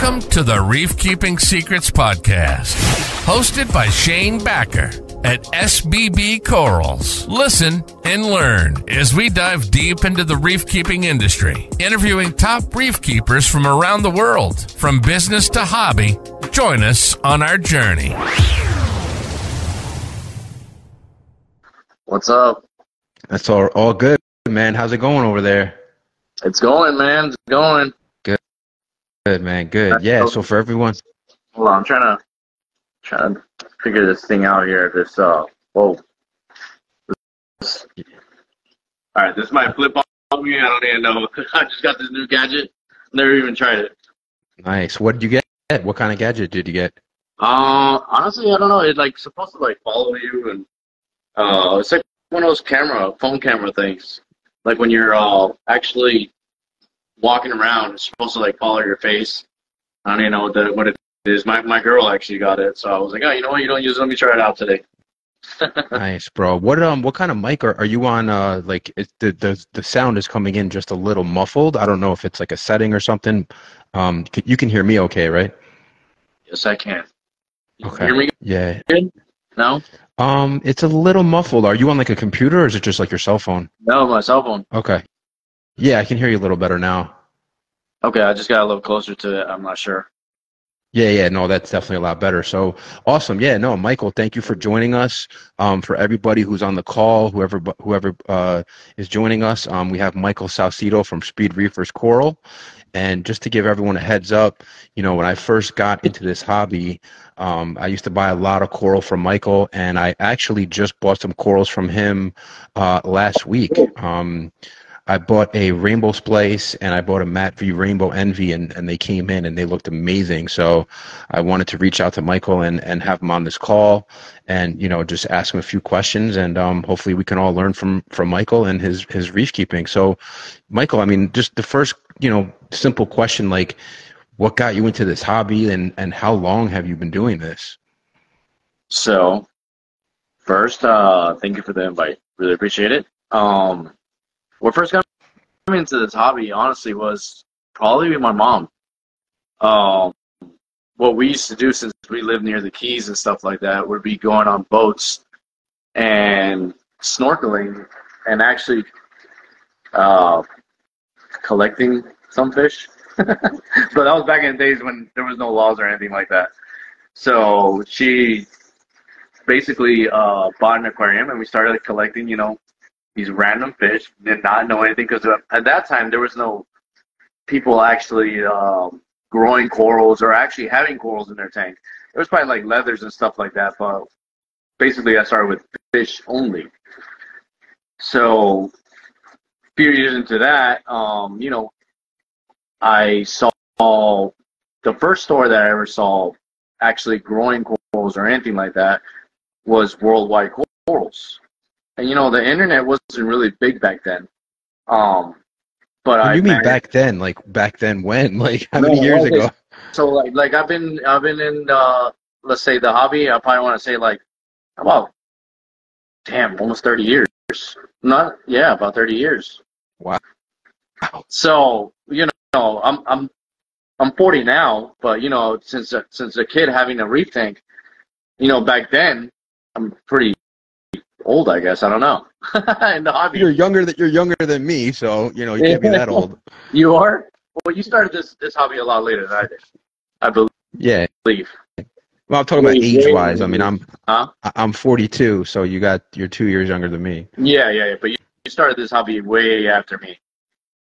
Welcome to the Reef Keeping Secrets Podcast, hosted by Shane Backer at SBB Corals. Listen and learn as we dive deep into the reef keeping industry, interviewing top reef keepers from around the world, from business to hobby. Join us on our journey. What's up? That's all good, man. How's it going over there? It's going, man. It's going. Good, man. Good. Yeah. So for everyone, Hold on, I'm trying to figure this thing out here. Whoa. All right, this might flip on me. I don't even know. I just got this new gadget. Never even tried it. nice. What did you get? What kind of gadget did you get? Honestly, I don't know. It's like supposed to like follow you, and it's like one of those phone camera things. Like when you're actually walking around, it's supposed to like follow your face. I don't even know what it is. My girl actually got it, so I was like, oh, you know what? You don't use it. Let me try it out today. Nice, bro. What kind of mic are you on? Like the sound is coming in just a little muffled. I don't know if it's like a setting or something. You can hear me okay, right? Yes, I can. You Okay. hear me Yeah. good? No? It's a little muffled. Are you on like a computer or is it just like your cell phone? No, my cell phone. Okay. Yeah, I can hear you a little better now. Okay, I just got a little closer to it. I'm not sure. Yeah, no, that's definitely a lot better. So awesome. Yeah, no, Michael, thank you for joining us. For everybody who's on the call, whoever is joining us, we have Michael Salcedo from Speef Reefer's Coral. And just to give everyone a heads up, when I first got into this hobby, I used to buy a lot of coral from Michael, and I actually just bought some corals from him last week. I bought a rainbow splice and I bought a matte V rainbow envy, and they came in and they looked amazing. So I wanted to reach out to Michael and have him on this call and, just ask him a few questions, and hopefully we can all learn from Michael and his reef keeping. So Michael, I mean, just the first, simple question, like what got you into this hobby and how long have you been doing this? So, first, thank you for the invite. Really appreciate it. What first got me into this hobby, honestly, was probably with my mom. What we used to do, since we lived near the Keys and stuff like that, would be going on boats and snorkeling and actually collecting some fish. But that was back in the days when there was no laws or anything like that. So she basically bought an aquarium, and we started collecting, these random fish. Did not know anything, because at that time there was no people actually growing corals or actually having corals in their tank. There was probably like leathers and stuff like that, but basically I started with fish only. So a few years into that, I saw the first store that I ever saw actually growing corals or anything like that was Worldwide Corals. And the internet wasn't really big back then. But What do you mean back then? Like back then when? Like how many years ago? So like I've been in let's say the hobby. I probably want to say like about almost 30 years. About 30 years. Wow. So I'm 40 now, but since a kid having a reef tank, back then I'm pretty old, I guess. I don't know. In the hobby. You're younger than me, so you can't be that old. You are? Well, you started this hobby a lot later than I did, I believe. Yeah. Well, I'm talking about age-wise. I mean, I'm 42, so you're 2 years younger than me. Yeah. But you started this hobby way after me,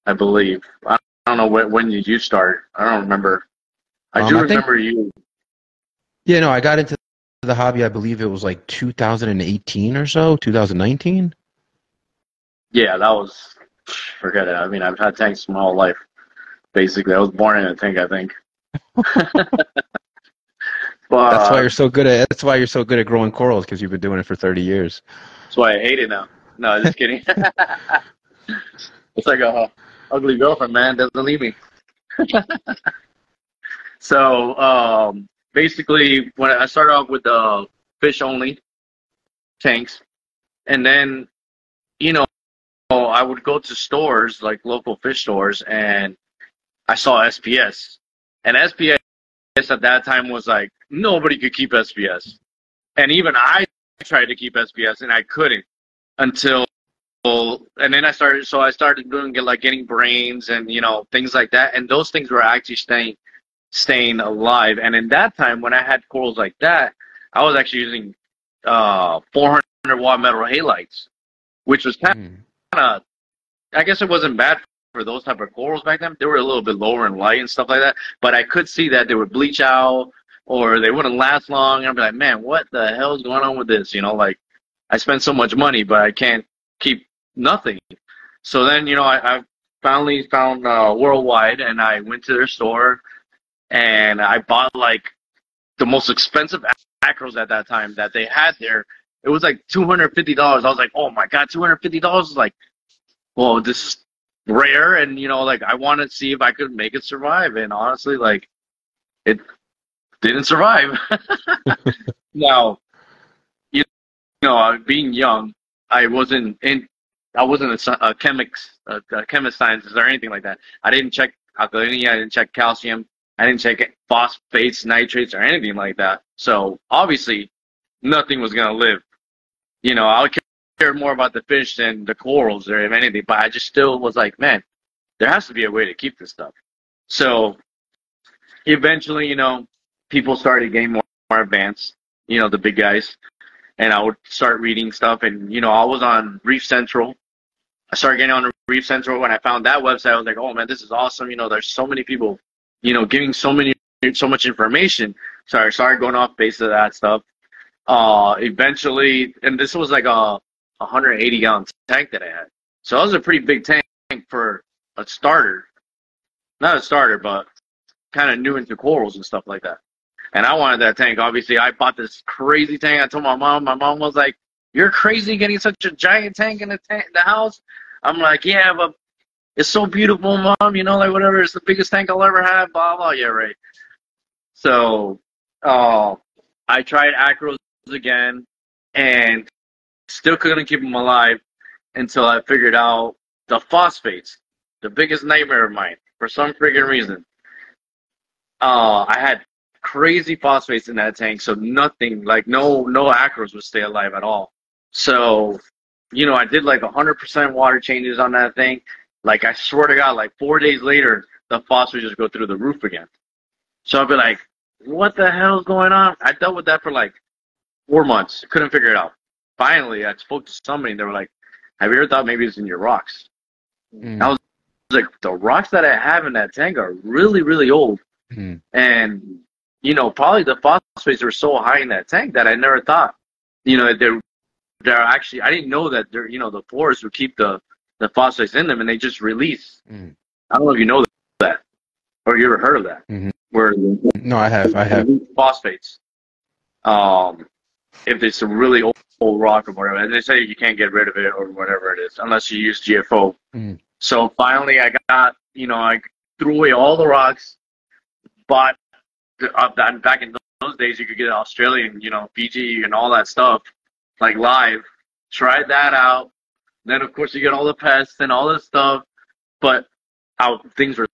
I believe. I don't know when did you start. I don't remember. I do remember you. Yeah, no, I got into the hobby, I believe it was like 2018 or so, 2019. Yeah, that was, forget it. I mean, I've had tanks my whole life, basically. I was born in a tank, I think. But that's why you're so good at growing corals, because you've been doing it for 30 years. That's why I hate it now. No, just kidding. It's like a ugly girlfriend, man, doesn't leave me. So basically, when I started off with the fish only tanks, and then I would go to stores, like local fish stores, and I saw SPS. And SPS at that time was like nobody could keep SPS, and even I tried to keep SPS and I couldn't until. And then I started doing getting brains and things like that, and those things were actually staying alive. And in that time when I had corals like that, I was actually using 400-watt metal halides, which was kind of, I guess it wasn't bad for those type of corals back then. They were a little bit lower in light and stuff like that, but I could see that they would bleach out or they wouldn't last long. And I'd be like, man, what the hell is going on with this? Like I spent so much money, but I can't keep nothing. So then, I finally found Worldwide, and I went to their store and I bought like the most expensive acros at that time that they had there. It was like $250. I was like, oh my God, $250 is like, well, this is rare. And, like I wanted to see if I could make it survive. And honestly, like it didn't survive. Now, being young, I wasn't a chemist scientist or anything like that. I didn't check alkalinity. I didn't check calcium. I didn't check phosphates, nitrates, or anything like that. So obviously, nothing was gonna live. I would care more about the fish than the corals or if anything. But I just still was like, man, there has to be a way to keep this stuff. So eventually, people started getting more advanced. The big guys, and I would start reading stuff. And I was on Reef Central. I started getting on Reef Central. When I found that website, I was like, oh man, this is awesome. There's so many people, giving so much information. So I started going off base of that stuff. Eventually, and this was like a 180-gallon tank that I had. So that was a pretty big tank for a starter. Not a starter, but kind of new into corals and stuff like that. And I wanted that tank. Obviously, I bought this crazy tank. I told my mom. My mom was like, you're crazy getting such a giant tank in the house. I'm like, yeah, but it's so beautiful, Mom. Like whatever. It's the biggest tank I'll ever have. Blah, blah. Yeah, right. So I tried acros again and still couldn't keep them alive until I figured out the phosphates. The biggest nightmare of mine for some freaking reason. I had crazy phosphates in that tank, so nothing, like no acros would stay alive at all. So, I did like 100% water changes on that thing. Like, I swear to God, like 4 days later, the phosphates just go through the roof again. So I'd be like, what the hell is going on? I dealt with that for like 4 months. Couldn't figure it out. Finally, I spoke to somebody, and they were like, have you ever thought maybe it's in your rocks? I was like, the rocks that I have in that tank are really, really old. And, probably the phosphates were so high in that tank that I never thought, they're actually, I didn't know that they're, the pores would keep the phosphates in them and they just release. I don't know if you know that or you ever heard of that. Where No, I have. Phosphates. If it's a really old rock or whatever, and they say you can't get rid of it or whatever it is unless you use GFO. So finally I got, I threw away all the rocks, bought back in those days you could get Australian, Fiji and all that stuff, like live. Tried that out. Then of course you get all the pests and all this stuff, but how things were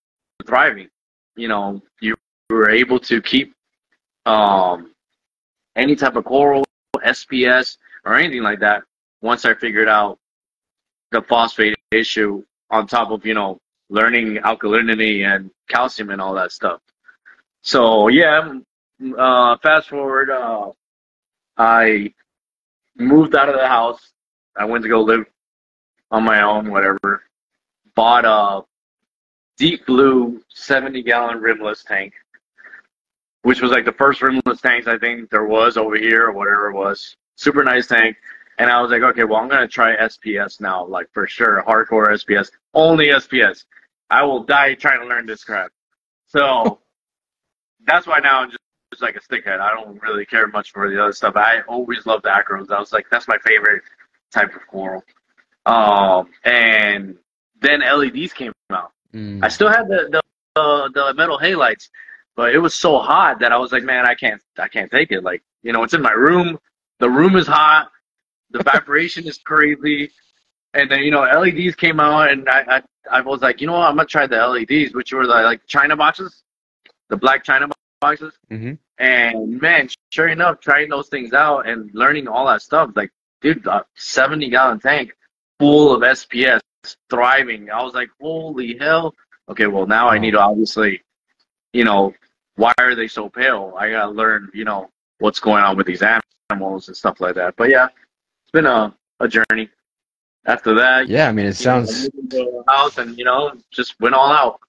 thriving. You were able to keep any type of coral, SPS, or anything like that once I figured out the phosphate issue on top of, learning alkalinity and calcium and all that stuff. So, yeah, fast forward, I moved out of the house. I went to go live on my own, whatever. Bought a deep blue 70-gallon rimless tank, which was like the first rimless tanks I think there was over here or whatever it was. Super nice tank. And I was like, okay, well, I'm going to try SPS now, like for sure. Hardcore SPS. Only SPS. I will die trying to learn this crap. So that's why now I'm just like a stickhead. I don't really care much for the other stuff. I always loved the acros. I was like, that's my favorite type of coral. And then LEDs came out. I still had the metal halides, but it was so hot that I was like, man, I can't take it. Like, it's in my room. The room is hot. The vibration is crazy. And then, LEDs came out, and I was like, I'm going to try the LEDs, which were the, like, China boxes, the black China boxes. Mm-hmm. And man, sure enough, trying those things out and learning all that stuff, like, dude, a 70-gallon tank full of SPS, thriving. I was like, holy hell. Okay, well, now I need to obviously, you know, why are they so pale? I got to learn, you know, what's going on with these animals and stuff like that. But yeah, it's been a journey. After that, Yeah, I mean, it sounds. I moved into a house and, you know, just went all out.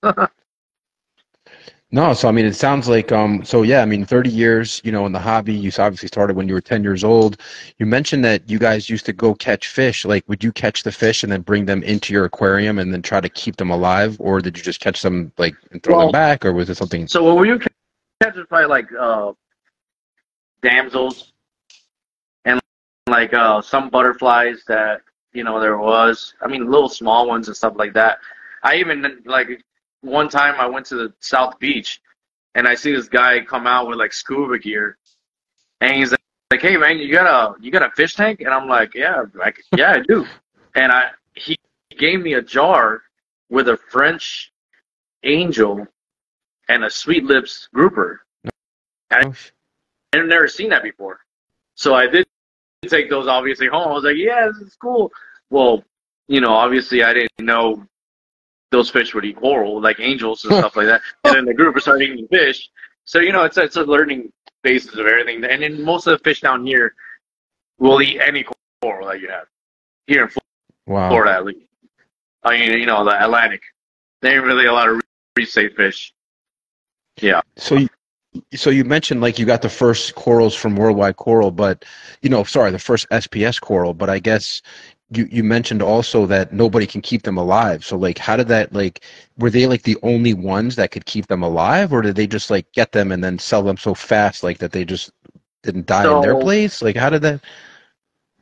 No, so I mean, it sounds like so yeah, I mean, 30 years, you know, in the hobby. You obviously started when you were 10 years old. You mentioned that you guys used to go catch fish. Like, would you catch the fish and then bring them into your aquarium and then try to keep them alive, or did you just catch them like and throw them back, or was it something? So what were you catching? Probably like damsels and like some butterflies that, you know, there was. I mean, little small ones and stuff like that. I even like. One time I went to the South Beach and I see this guy come out with like scuba gear and he's like, hey man, you got a fish tank? And I'm like, yeah, I do. And he gave me a jar with a French angel and a sweet lips grouper. And I've never seen that before. So I did take those obviously home. I was like, yeah, this is cool. Well, you know, obviously I didn't know those fish would eat coral, like angels and stuff like that. And then the group started eating fish. So, you know, it's a learning basis of everything. And then most of the fish down here will eat any coral that you have. Here in Florida, at least. I mean, you know, the Atlantic. There ain't really a lot of reef-safe fish. Yeah. So you mentioned like you got the first corals from Worldwide Coral, but, you know, sorry, the first SPS coral, but I guess you mentioned also that nobody can keep them alive. So like, how did that, like, were they like the only ones that could keep them alive, or did they just like get them and then sell them so fast like that they just didn't die in their place? Like, how did that?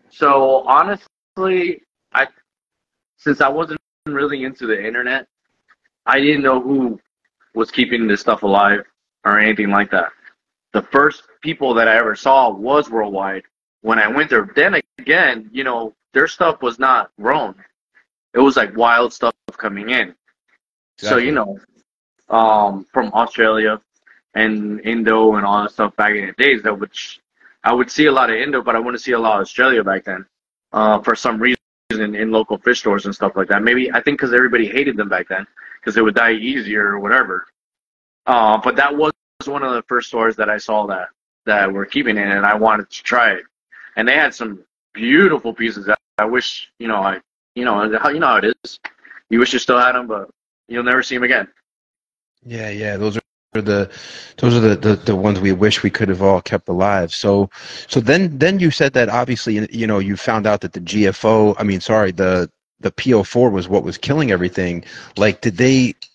So honestly, since I wasn't really into the internet, I didn't know who was keeping this stuff alive or anything like that. The first people that I ever saw was Worldwide. When I went there, then again, you know, their stuff was not grown. It was like wild stuff coming in. Exactly. So, you know, from Australia and Indo and all that stuff back in the days, I would see a lot of Indo, but I wouldn't see a lot of Australia back then for some reason in local fish stores and stuff like that. Maybe, I think because everybody hated them back then because they would die easier or whatever. But that was one of the first stores that I saw that were keeping it, and I wanted to try it. And they had some beautiful pieces that I wish, you know how it is. You wish you still had them, but you'll never see them again. Yeah, those are the ones we wish we could have all kept alive. So then you said that obviously, you know, you found out that the PO4 was what was killing everything. Like,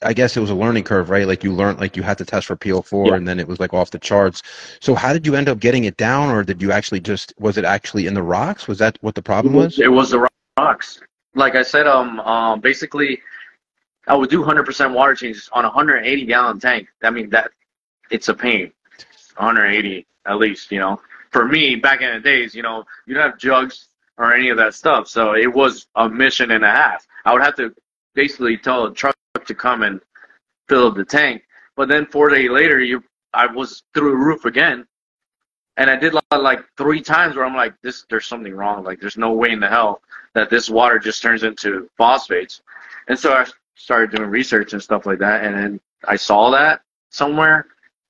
I guess it was a learning curve, right? Like, you learned, like, you had to test for PO4 and then it was like off the charts. So how did you end up getting it down, or did you actually was it actually in the rocks? Was that what the problem was? It was the rocks. Like I said, basically I would do 100% water changes on a 180-gallon tank. I mean, that it's a pain. 180 at least, you know. For me, back in the days, you know, you don't have jugs or any of that stuff. So it was a mission and a half. I would have to basically tell a truck to come and fill up the tank. But then 4 days later, I was through the roof again. And I did like 3 times where I'm like, there's something wrong. Like, there's no way in the hell that this water just turns into phosphates. And so I started doing research and stuff like that. And then I saw that somewhere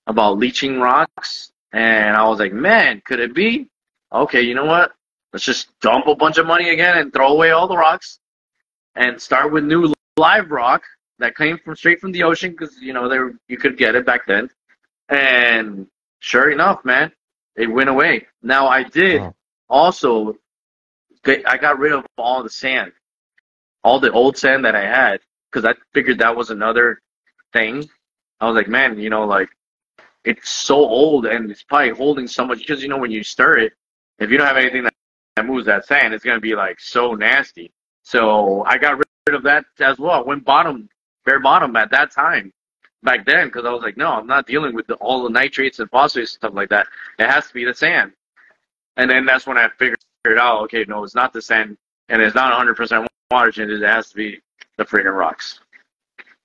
about leaching rocks. And I was like, man, could it be? Okay, you know what? Let's just dump a bunch of money again and throw away all the rocks and start with new live rock that came straight from the ocean because, you know, you could get it back then. And sure enough, man, it went away. Now, I did also, I got rid of all the sand, all the old sand that I had, because I figured that was another thing. I was like, man, you know, like, it's so old and it's probably holding so much, because, you know, when you stir it, if you don't have anything that moves that sand, it's going to be like so nasty. So I got rid of that as well. I went bare bottom at that time back then, because I was like, no, I'm not dealing with all the nitrates and phosphates and stuff like that. It has to be the sand. And then that's when I figured out, okay, no, it's not the sand, and it's not 100% water changes. It has to be the freaking rocks.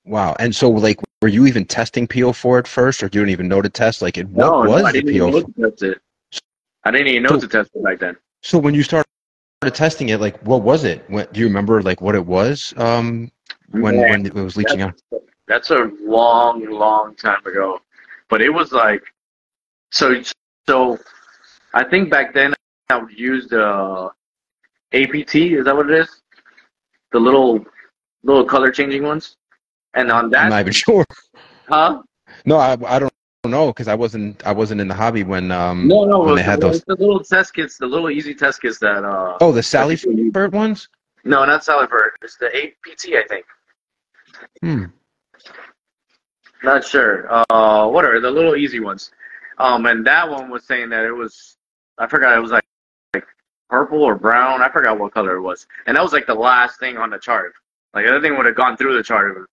Wow. And so, like, were you even testing PO4 at first, or you don't even know to test? Like, what was I the didn't even know PO4? to test it. I didn't even know to test it back then. So when you started testing it, like, what was it? Do you remember like what it was? When it was leaching out? That's a long time ago. But it was like, so I think back then I would use the APT. Is that what it is? The little color changing ones. And on that, I'm not even sure. huh? No, I don't know because I wasn't in the hobby when No, they had those. it's the little test kits, the little easy test kits that Oh, the Sally Bird ones? No, not Sally Bird. It's the APT, I think. Not sure. What are the little easy ones? And that one was saying that it was, I forgot, it was like purple or brown. I forgot what color it was. And that was like the last thing on the chart. Like everything would have gone through the chart.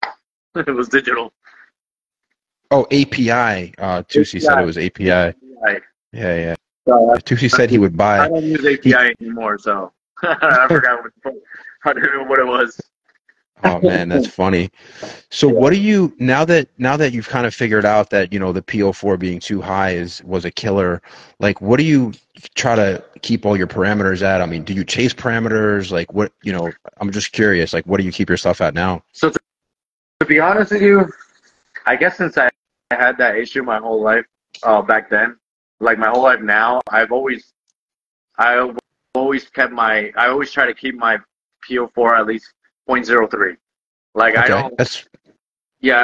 It was digital. Oh, API. Tusi said it was API. Yeah. Tusi said he would buy. I don't use API anymore, so I forgot what it was. Oh man, that's funny. So what do you now that you've kind of figured out that the PO4 being too high was a killer? Like, what do you try to keep all your parameters at? I mean, do you chase parameters? Like, what I'm just curious. Like, what do you keep yourself at now? So to be honest with you, I guess since I had that issue my whole life back then, like my whole life now, I always try to keep my PO4 at least 0.03. Like okay. I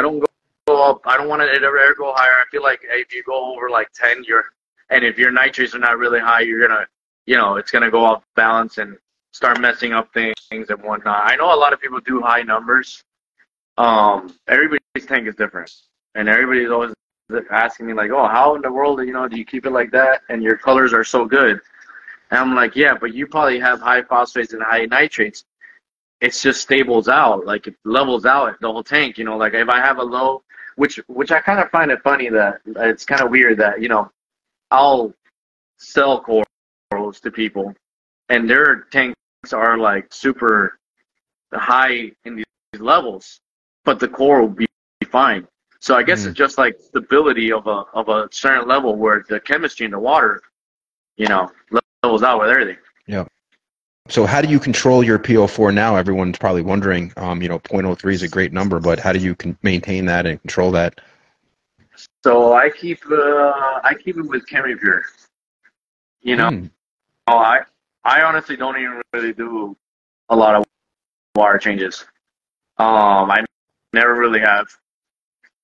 don't go up. I don't want to ever go higher. I feel like if you go over like 10, and if your nitrates are not really high, you're gonna, it's gonna go off balance and start messing up things and whatnot. I know a lot of people do high numbers. Everybody's tank is different, and everybody's always asking me like, oh, how in the world do you keep it like that and your colors are so good? And I'm like, yeah, but you probably have high phosphates and high nitrates. It's just stables out, like it levels out the whole tank. Like if I have a low, which I kind of find it funny that it's kind of weird that I'll sell corals to people, and their tanks are like super high in these levels, but the coral will be fine. So I guess it's just like stability of a certain level where the chemistry in the water, levels out with everything. Yeah. So how do you control your PO4 now? Everyone's probably wondering, 0.03 is a great number, but how do you maintain that and control that? So I keep it with ChemiPure. I honestly don't even really do a lot of water changes. I never really have.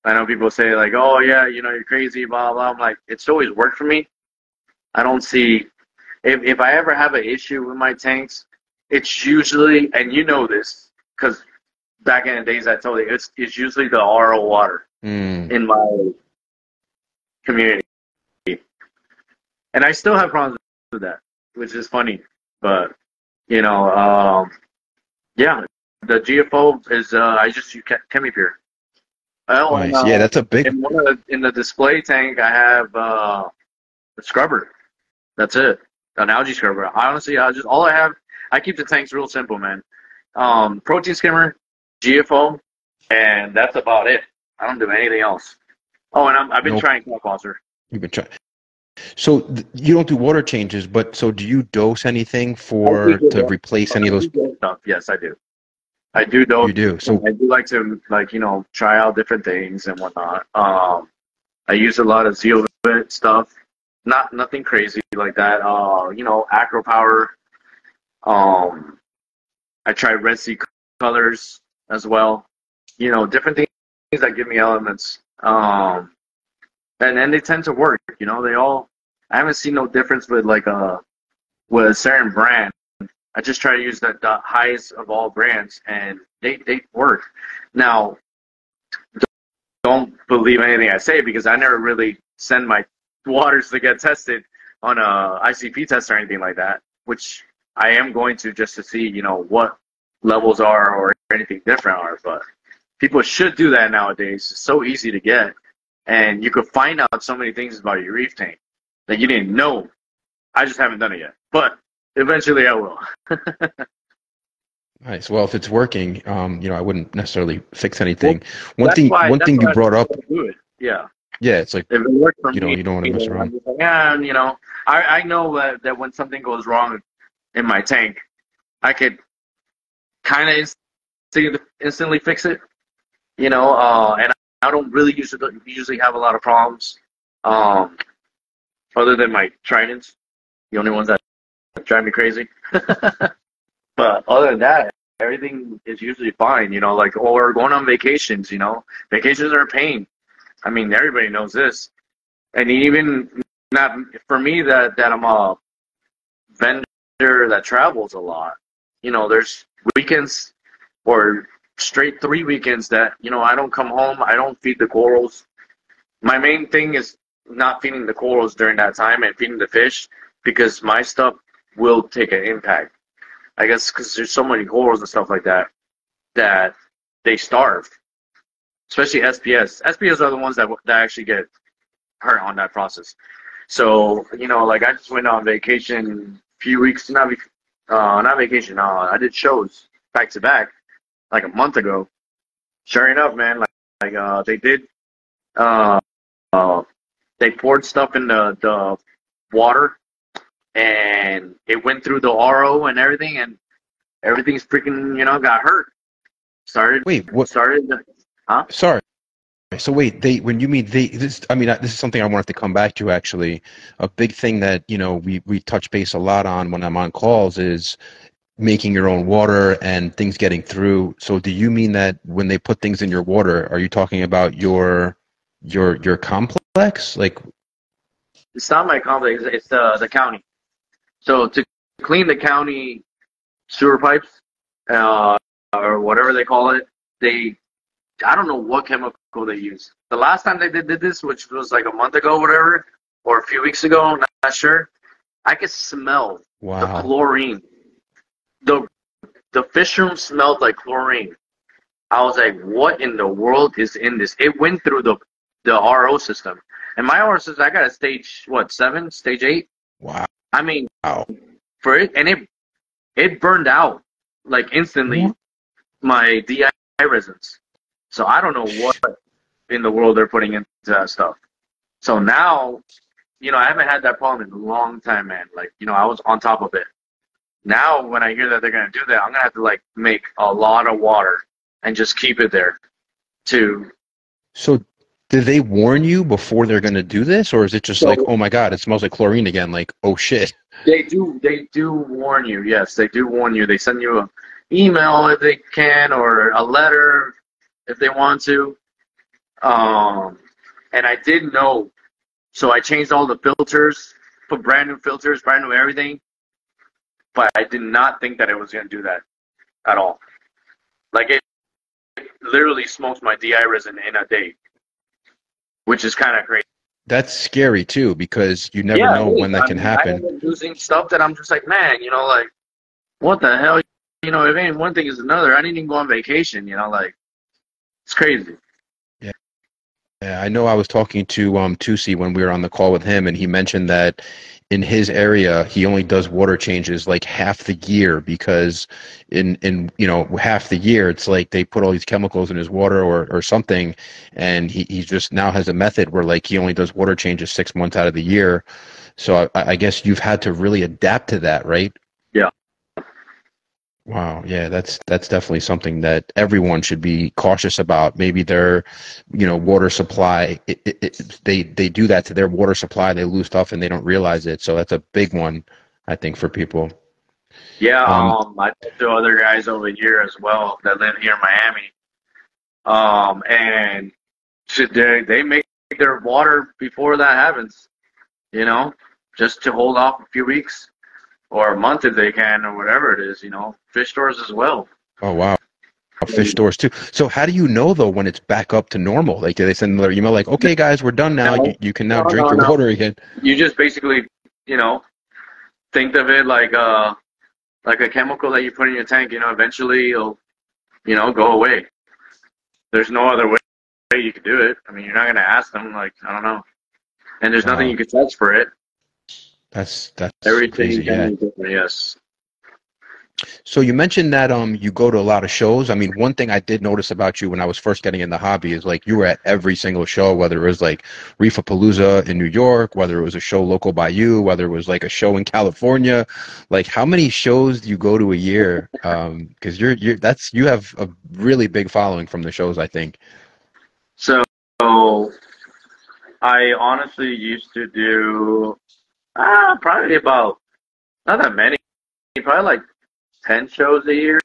I know people say like, oh yeah, you're crazy, blah blah. I'm like, it's always worked for me. I don't see. If I ever have an issue with my tanks, it's usually, and this, because back in the days I told you, it's usually the RO water in my community. And I still have problems with that, which is funny. But, yeah, the GFO is, I just use ChemiPure. Well, nice. Yeah, that's a big. In the display tank, I have a scrubber. That's it. An algae scrubber. Honestly, I keep the tanks real simple, man. Protein skimmer, GFO, and that's about it. I don't do anything else. Oh, and I've been trying Cal Foster. You've been trying. So you don't do water changes, but so do you dose anything to replace any of those? Stuff. Yes, I do. I do dose. You do. So I do like to try out different things and whatnot. I use a lot of Zeolite stuff. Nothing crazy like that. Acro Power. I try Red Sea colors as well. Different things that give me elements. And then they tend to work. I haven't seen no difference with with a certain brand. I just try to use the highest of all brands, and they work. Now, don't believe anything I say because I never really send my waters to get tested on a ICP test or anything like that, which I am going to just to see, what levels are or anything different are. But people should do that nowadays. It's so easy to get, and you could find out so many things about your reef tank that you didn't know. I just haven't done it yet, but eventually I will. Nice. Well, if it's working, you know, I wouldn't necessarily fix anything. Well, One that's thing you why I brought up, do it. Yeah. yeah, it's like, If it worked for me, you don't want to mess I'm around. just like, yeah, you know, I know that when something goes wrong in my tank, I could kind of instantly fix it, you know, and I don't really usually have a lot of problems, um, other than my tridents, the only ones that drive me crazy. But other than that, everything is usually fine, you know, like, or going on vacations, you know, vacations are a pain. I mean, everybody knows this. And even not for me that I'm a vendor that travels a lot, you know, there's weekends or straight 3 weekends that, you know, I don't come home, I don't feed the corals. My main thing is not feeding the corals during that time and feeding the fish because my stuff will take an impact. I guess because there's so many corals and stuff like that that they starve, especially SPS. SPS are the ones that actually get hurt on that process. So, you know, like I just went on vacation a few weeks, not vacation, I did shows back to back like a month ago. Sure enough, man, they did, uh, uh, they poured stuff in the water and it went through the RO and everything, and everything's freaking, you know, got hurt. Wait, what? Started, huh? Sorry. So wait, when you mean this, I mean, this is something I wanted to come back to actually. A big thing that, you know, we touch base a lot on when I'm on calls is making your own water and things getting through. So do you mean that when they put things in your water, are you talking about your complex? Like, It's not my complex, it's the county. So to clean the county sewer pipes, uh, or whatever they call it, I don't know what chemical they use. The last time they did this, which was like a month ago, whatever, or a few weeks ago, not sure, I could smell the wow. chlorine. The the fish room smelled like chlorine. I was like, what in the world is in this? It went through the RO system. And my RO system, I got a stage, what, 7, stage 8? Wow. I mean, Wow. for it, and it burned out like instantly my DI resins. So I don't know what in the world they're putting into that stuff. So now, you know, I haven't had that problem in a long time, man. Like, you know, I was on top of it. Now, when I hear that they're going to do that, I'm going to have to, like, make a lot of water and just keep it there to... So did they warn you before they're going to do this? Or is it just like, oh my God, it smells like chlorine again? Like, oh shit. They do warn you. Yes, they do warn you. They send you an email if they can, or a letter if they want to. And I did know, so I changed all the filters, put brand new filters, brand new everything. But I did not think that it was going to do that at all. Like, it literally smokes my DI resin in a day, which is kind of crazy. That's scary too, because you never know when that can happen. I end up using stuff that I'm just like, man, you know, like, what the hell? You know, if ain't one thing is another, I didn't even go on vacation, you know, like, it's crazy. Yeah, I know I was talking to Tusi when we were on the call with him, and he mentioned that in his area he only does water changes like half the year because in you know, half the year it's like they put all these chemicals in his water or something, and he just now has a method where like he only does water changes 6 months out of the year. So I guess you've had to really adapt to that, right? Yeah. Wow, yeah, that's definitely something that everyone should be cautious about. Maybe their, you know, water supply, they do that to their water supply. They lose stuff and they don't realize it. So that's a big one, I think, for people. Yeah, I talked to other guys over here as well that live here in Miami. And they make their water before that happens, you know, just to hold off a few weeks. Or a month if they can, or whatever it is, you know. Fish stores as well. Oh, wow. Fish stores too. So how do you know, though, when it's back up to normal? Like, do they send another email like, okay, guys, we're done now. No, you can now drink your water again? You just basically, you know, think of it like a chemical that you put in your tank. You know, eventually it'll, you know, go away. There's no other way you could do it. I mean, you're not going to ask them, like, I don't know. And there's nothing you can touch for it. That's everything crazy, yeah. Different, yes. So you mentioned that you go to a lot of shows. I mean, one thing I did notice about you when I was first getting in the hobby is like you were at every single show, whether it was like Reefapalooza in New York, whether it was a show local by you, whether it was like a show in California. Like, how many shows do you go to a year? Because you have a really big following from the shows, I think. So I honestly used to do probably about not that many, probably like 10 shows a year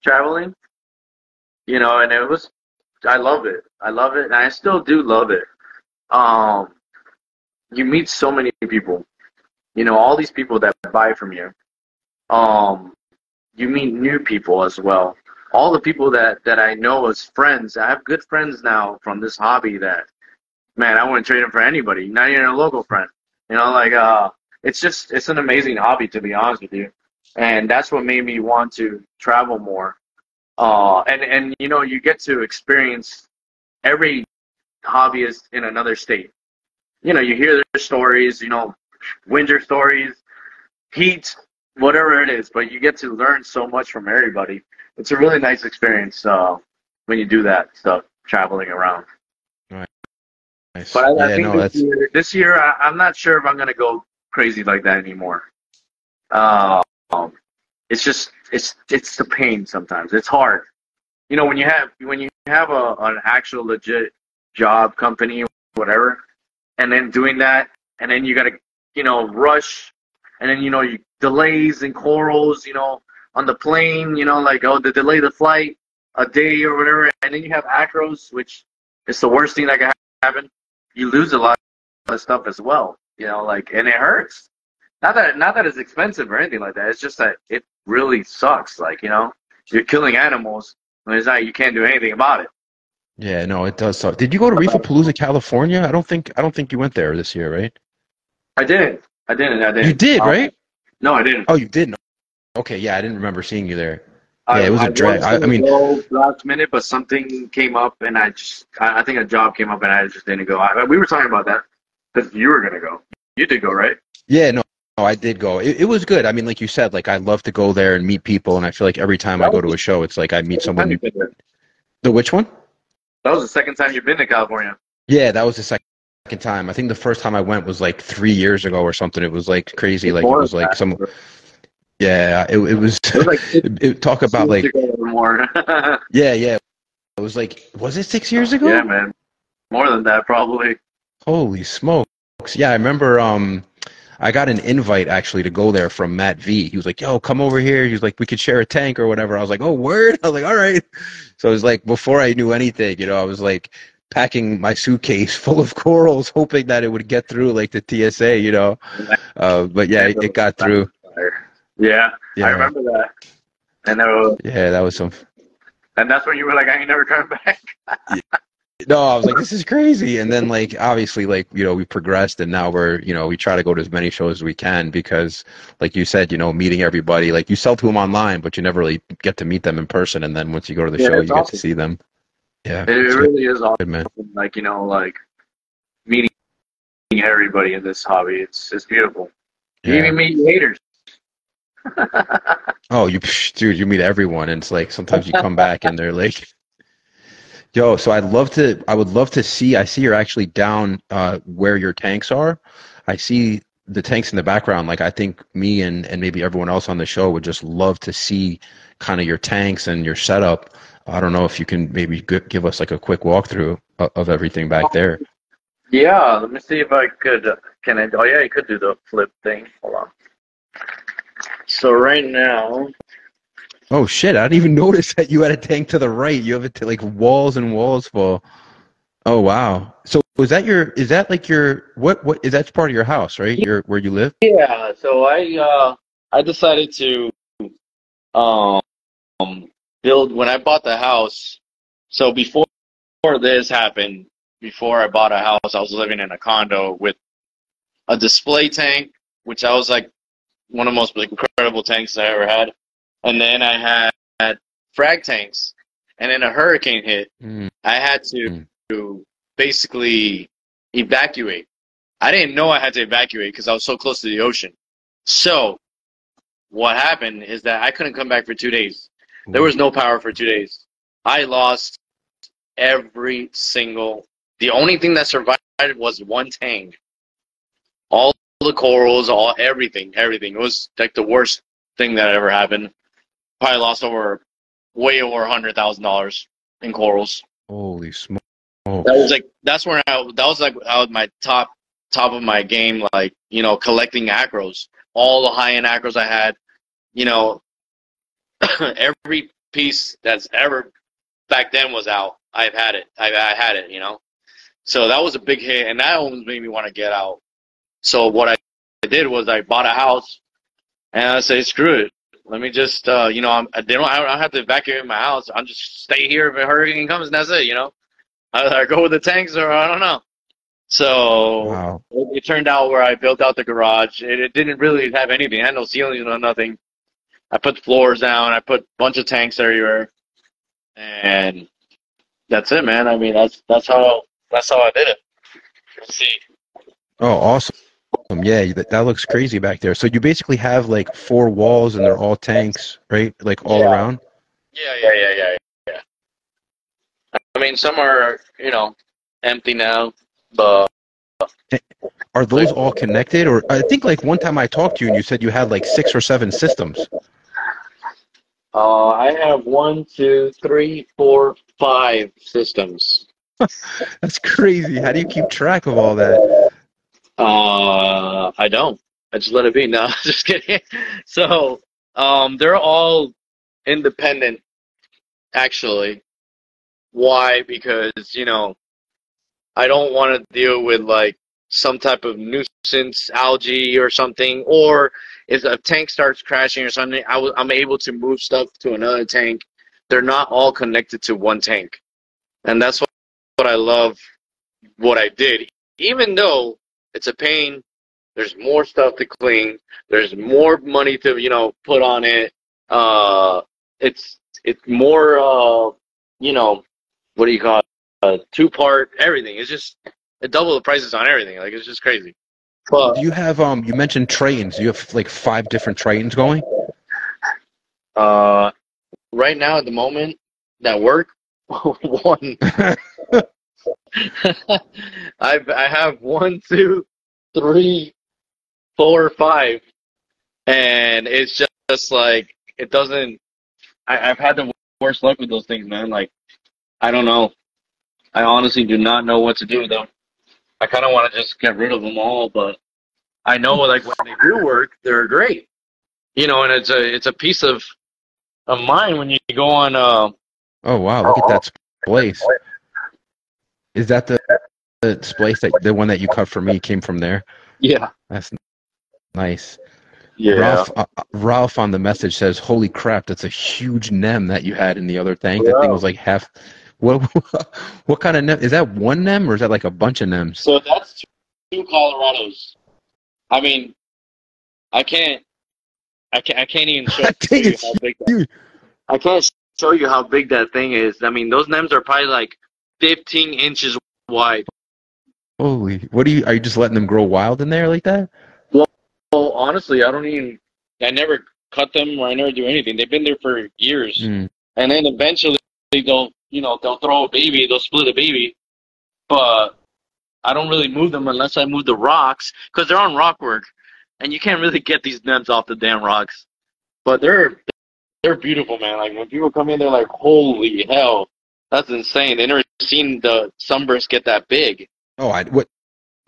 traveling. And I love it. I love it, and I still do love it. You meet so many people. All these people that buy from you. You meet new people as well. All the people that I know as friends. I have good friends now from this hobby that, man, I wouldn't trade them for anybody. Not even a local friend. It's an amazing hobby, to be honest with you. And that's what made me want to travel more. And you get to experience every hobbyist in another state. You hear their stories, winter stories, heat, whatever it is, but you get to learn so much from everybody. It's a really nice experience when you do that stuff, traveling around. Right. Nice. But I think this year, I'm not sure if I'm going to go crazy like that anymore. It's just it's the pain sometimes. It's hard. When you have an actual legit job, company, whatever, and then doing that, and then you got to rush, and then you delays and corals, on the plane, they delay the flight a day or whatever, and then you have acros, which is the worst thing that can happen. You lose a lot of stuff as well, and it hurts. Not that it's expensive or anything like that. It's just that it really sucks. You're killing animals, and it's not, you can't do anything about it. Yeah, no, it does suck. Did you go to Reefapalooza, California? I don't think you went there this year, right? I didn't. You did, right? No, I didn't. Oh, you didn't. Okay, yeah, I didn't remember seeing you there. Yeah, it was a drag. I mean, last minute, but something came up, and I think a job came up, and I just didn't go. We were talking about that because you were gonna go. You did go, right? Yeah, no, I did go. It was good. I mean, like you said, like I love to go there and meet people, and I feel like every time I go to a show, it's like I meet someone new. The which one? That was the second time you've been to California. Yeah, that was the second time. I think the first time I went was like 3 years ago or something. It was like crazy. Like it was like some. Yeah, it was. Like talk about like. More. Yeah. It was like, was it 6 years ago? Yeah, man. More than that, probably. Holy smokes! Yeah, I remember. I got an invite actually to go there from Matt V. He was like, "Yo, come over here." He was like, "We could share a tank or whatever." I was like, "Oh, word!" I was like, "All right." So it was like before I knew anything, I was like packing my suitcase full of corals, hoping that it would get through like the TSA, But yeah, it got through. Yeah, I remember that. And that was some. And that's when you were like, "I ain't never coming back." No, I was like, this is crazy. And then like, obviously like, we progressed and now we're, we try to go to as many shows as we can because like you said, meeting everybody, like you sell to them online, but you never really get to meet them in person. And then once you go to the show, you get to see them. Yeah. It really is awesome. Good, man. Like, like meeting everybody in this hobby. It's beautiful. You even meet haters. Oh, dude, you meet everyone. And it's like, sometimes you come back and they're like, yo, so I would love to see, I see you're actually down where your tanks are. I see the tanks in the background. Like, I think me and maybe everyone else on the show would just love to see kind of your tanks and your setup. I don't know if you can maybe give us like a quick walkthrough of everything back there. Yeah, let me see if I could, oh yeah, you could do the flip thing. Hold on. So right now. Oh shit! I didn't even notice that you had a tank to the right. You have it to like walls and walls full. Oh wow! So is that what is that part of your house, right? Where you live? Yeah. So I decided to build when I bought the house. So before this happened, before I bought a house, I was living in a condo with a display tank, which I was like one of the most incredible tanks I ever had. And then I had frag tanks, and then a hurricane hit. I had to basically evacuate. I didn't know I had to evacuate because I was so close to the ocean. So what happened is that I couldn't come back for 2 days. There was no power for 2 days. I lost every single. The only thing that survived was one tank. All the corals, everything. It was like the worst thing that ever happened. Probably lost way over $100,000 in corals. Holy smokes! That was my top of my game. Like, you know, collecting acros, all the high end acros I had. You know, every piece that's ever back then was out. I've had it. I had it. You know, so that was a big hit, and that almost made me want to get out. So what I did was I bought a house, and I said, screw it. Let me just, you know, I don't have to evacuate my house. I'll just stay here if a hurricane comes, and that's it, you know. I go with the tanks, or I don't know. So wow. it turned out where I built out the garage. It didn't really have anything. It had no ceilings, no nothing. I put the floors down. I put a bunch of tanks everywhere, and that's it, man. I mean, that's how I did it. Let's see. Oh, awesome. Yeah, that looks crazy back there. So you basically have like 4 walls and they're all tanks, right? Like all around? Yeah. I mean, some are, you know, empty now, but... Are those all connected? Or I think like one time I talked to you and you said you had like 6 or 7 systems. I have 1, 2, 3, 4, 5 systems. That's crazy. How do you keep track of all that? I don't. I just let it be. No, just kidding. So, they're all independent, actually. Why? Because, you know, I don't want to deal with, like, some type of nuisance, algae or something, or if a tank starts crashing or something, I'm able to move stuff to another tank. They're not all connected to one tank. And that's what I love what I did. Even though it's a pain, there's more stuff to clean, there's more money to, you know, put on it. It's more, you know, what do you call it? 2-part, everything. It's just, it double the prices on everything. Like, it's just crazy. But do you have, you mentioned trains. Do you have like 5 different trains going? Right now at the moment that work, 1. I have 1, 2, 3, 4, 5, and it's just like it doesn't. I've had the worst luck with those things, man. Like, I don't know. I honestly do not know what to do with them. I kind of want to just get rid of them all, but I know, like, when they do work, they're great. You know, and it's a piece of mine when you go on. Oh wow! Look at that place. Is that the splice that the one that you cut for me came from there? Yeah. That's nice. Yeah. Ralph on the message says, "Holy crap, that's a huge nem that you had in the other tank. That thing was like half." What kind of nem? Is that one nem or is that like a bunch of nems? So that's 2 Colorados. I mean, I can't even show you how big that. I can't show you how big that thing is. I mean, those nems are probably like 15 inches wide. Holy! Are you just letting them grow wild in there like that? Well, honestly, I never cut them or I never do anything. They've been there for years. And then eventually they'll throw a baby, they'll split a baby. But I don't really move them unless I move the rocks, because they're on rock work. And you can't really get these nems off the damn rocks. But they're beautiful, man. Like, when people come in, they're like, holy hell, that's insane. They never seen the sunburst get that big. Oh,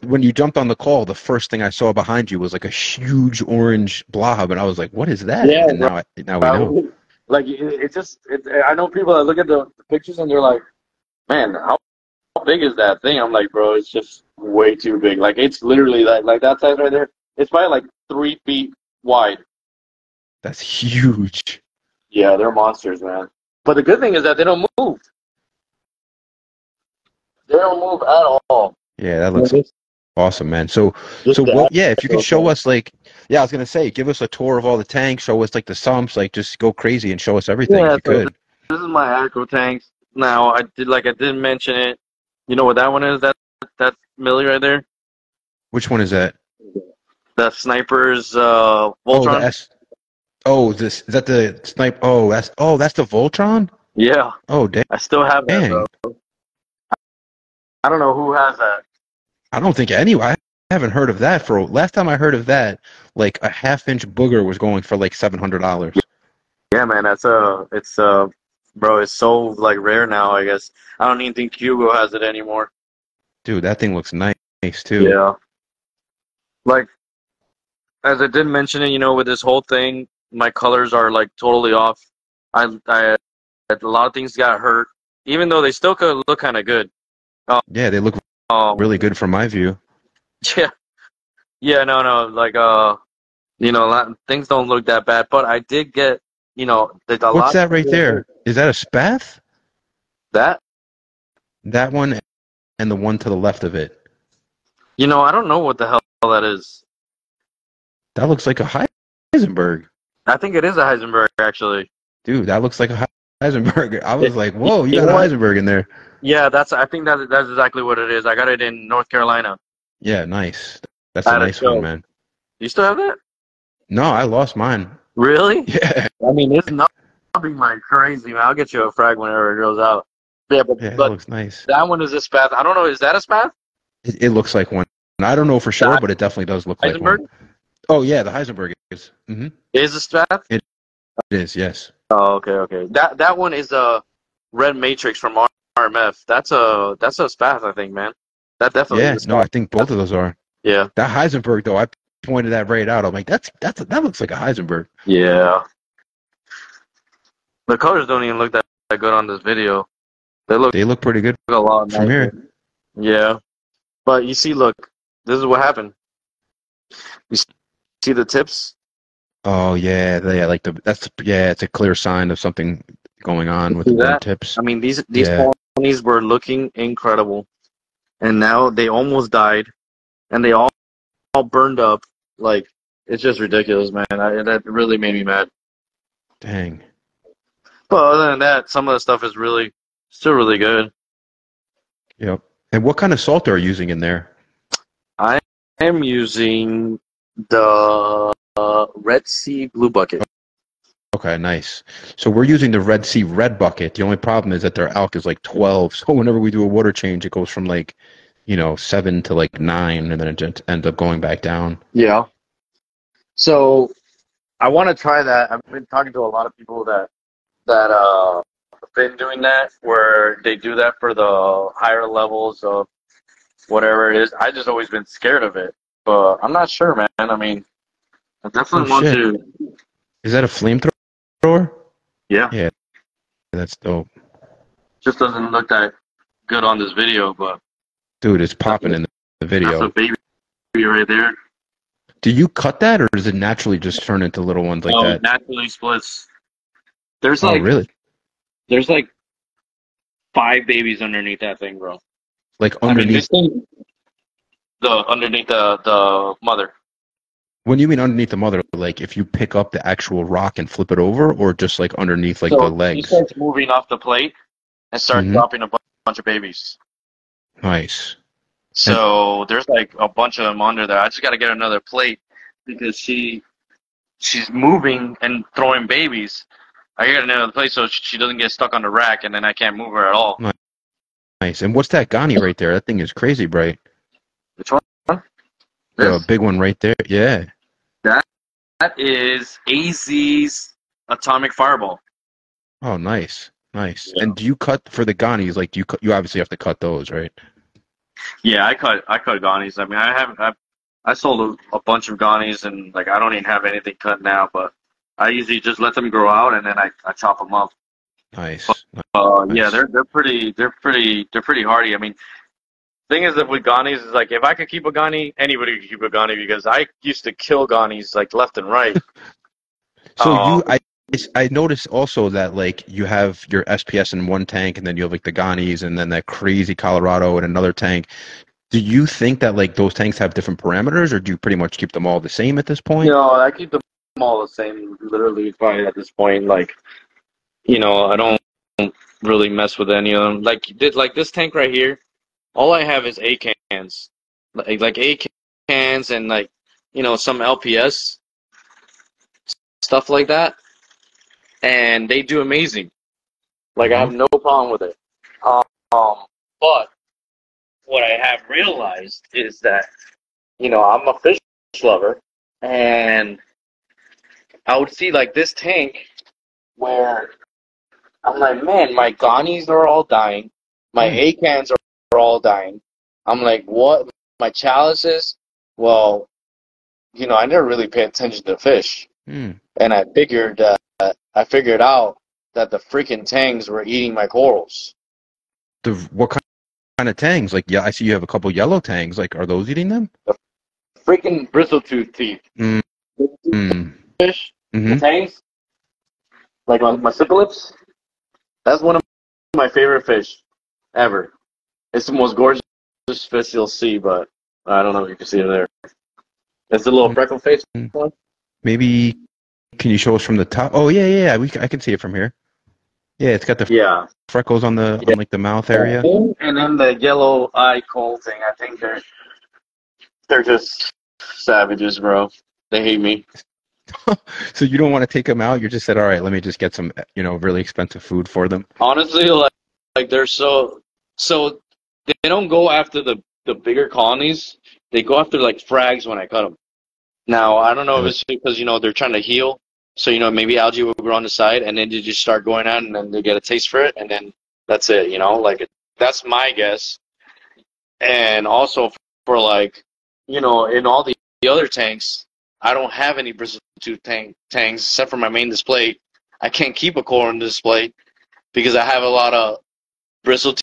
when you jumped on the call, the first thing I saw behind you was like a huge orange blob, and I was like, "What is that?" Yeah, and now we know. Like, I know people that look at the pictures and they're like, "Man, how big is that thing?" I'm like, "Bro, it's just way too big. Like, it's literally like that size right there. It's probably like 3 feet wide." That's huge. Yeah, they're monsters, man. But the good thing is that they don't move. They don't move at all. Yeah, that looks awesome, man. So if you could show us, like, I was gonna say, give us a tour of all the tanks, show us like the sumps, like just go crazy and show us everything if you could. This is my acro tanks. Now, I didn't mention it. You know what that one is? That's Millie right there. Which one is that? The Sniper's Voltron. Oh, is that the snipe? That's the Voltron. Yeah, Oh, I still have that, dang. bro. I don't know who has that. I don't think I haven't heard of that for last time I heard of that, like a half-inch booger was going for like $700. Yeah, man, bro, it's so like rare now. I guess I don't even think Hugo has it anymore. Dude, that thing looks nice too. Yeah, like as I did mention it, with this whole thing, my colors are like totally off. I a lot of things got hurt, even though they still could look kind of good. Yeah, they look really Um, good from my view. yeah, yeah, no, like things don't look that bad, but I did get, there's a What's lot that right of there? Is that a Spath? that. That one and the one to the left of it. I don't know what the hell that is. That looks like a Heisenberg. I think it is a Heisenberg, actually. Dude, that looks like a Heisenberg. I was It, like, whoa, you you got know a what? Heisenberg in there. Yeah, I think that's exactly what it is. I got it in North Carolina Yeah, nice. That's a at a nice one, show. man. You still have that? No, I lost mine. Really? Yeah. I mean, it's nothing like crazy, man. I'll get you a frag whenever it goes out. Yeah, Yeah, that but looks nice. that one is a Spath. I don't know. Is that a Spath? It looks like one. I don't know for sure, The but it definitely does look like one. Heisenberg Oh, yeah, the Heisenberg is. Mm-hmm. is a Spath? It is, yes. Oh, okay. That one is a Red Matrix from RMF. That's a Spath, I think, man. That definitely Yeah, is a no, I Spath. think both of those are. Yeah. That Heisenberg, though, I pointed that right out. I'm like, that looks like a Heisenberg. Yeah. The colors don't even look that good on this video. They look pretty good A lot from nicer. here. Yeah. But you see, look, this is what happened. You see the tips? Oh yeah, it's a clear sign of something going on with See the burnt that? tips. I mean, these Yeah, ponies were looking incredible, and now they almost died, and they all burned up. Like, it's just ridiculous, man. That really made me mad. dang. But other than that, some of the stuff is still really good. Yep. And what kind of salt are you using in there? I am using the Red Sea Blue Bucket. Okay, nice. So we're using the Red Sea Red Bucket. The only problem is that their alk is like 12. So whenever we do a water change, it goes from like, 7 to like 9, and then it just ends up going back down. Yeah. So I want to try that. I've been talking to a lot of people that have been doing that, where they do that for the higher levels of whatever it is. I just always been scared of it, but I'm not sure, man. I mean, I definitely want Shit. to. Is that a flamethrower? Yeah. Yeah, that's dope. Just doesn't look that good on this video, but Dude, it's popping in the that's video. a baby right there. Do you cut that, or does it naturally just turn into little ones like Oh, that? it naturally splits. There's Oh, really? there's like 5 babies underneath that thing, bro. Like I mean, this underneath? thing, underneath the mother. When you mean underneath the mother, like if you pick up the actual rock and flip it over, or just like underneath like the So he legs? starts moving off the plate and starts Mhm. dropping a bunch of babies. Nice. So there's like a bunch of them under there. I just got to get another plate because she's moving and throwing babies. I got another plate so she doesn't get stuck on the rack, and then I can't move her at all. Nice. And what's that Ghani right there? That thing is crazy bright. Which one? The This? big one right there. Yeah. That is AZ's Atomic Fireball. Oh, nice. Nice. Yeah. And do you cut for the Ghanis? Like, you obviously have to cut those, right? Yeah, I cut Ghanies. I mean, I sold a bunch of Ghanies, and like I don't even have anything cut now, but I usually just let them grow out and then I chop them up. Nice. Yeah, Nice. they're pretty hardy. I mean, thing is that with Ghanies is like if I could keep a Ghani, anybody could keep a Ghani because I used to kill Ghanies like left and right. So I noticed also that like you have your SPS in one tank, and then you have like the Ghanis, and then that crazy Colorado in another tank. Do you think that like those tanks have different parameters, or do you pretty much keep them all the same at this point? I keep them all the same. Literally, probably at this point, like I don't really mess with any of them. Like this tank right here, all I have is A cans, like A cans and like some LPS stuff like that, and they do amazing. Like, I have no problem with it. But what I have realized is that, you know, I'm a fish lover, and I would see like this tank where I'm like, man, my gonnies are all dying, my acans are all dying. I'm like, what? My chalices? Well, you know, I never really pay attention to fish, and I figured out that the freaking tangs were eating my corals. What kind of tangs? Like, yeah, I see you have a couple yellow tangs. Like, are those eating them? The freaking bristletooth teeth. Fish, the tangs, like my cichlids. That's one of my favorite fish ever. It's the most gorgeous fish you'll see, but I don't know if you can see it there. It's a little freckle face one. Maybe, can you show us from the top? Oh, yeah. I can see it from here. Yeah, it's got the freckles on the on like the mouth area. And then the yellow eye coal thing. I think they're just savages, bro. They hate me. So you don't want to take them out? You just said, all right, let me just get some, you know, really expensive food for them. Honestly, like they're so they don't go after the bigger colonies. They go after like frags when I cut them. Now, I don't know if it's because, you know, they're trying to heal. So, you know, maybe algae will grow on the side, and then you just start going out, and then they get a taste for it, and then that's it, you know? Like, that's my guess. And also for, like, you know, in all the other tanks, I don't have any bristletooth tanks except for my main display. I can't keep a coral in the display because I have a lot of bristletooth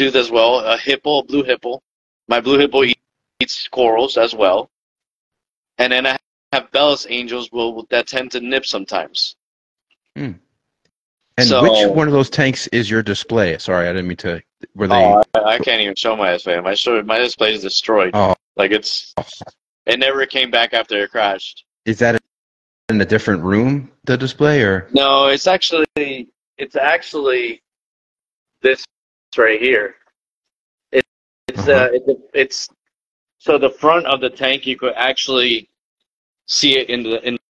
as well, a blue hippo. My blue hippo eats corals as well. And then I have Bellis angels that tend to nip sometimes. And which one of those tanks is your display? Sorry, I didn't mean to. Were they? I can't even show my display. My display is destroyed. Like it never came back after it crashed. Is that in a different room, the display, or? No, it's actually this right here. It's so the front of the tank, you could actually see it in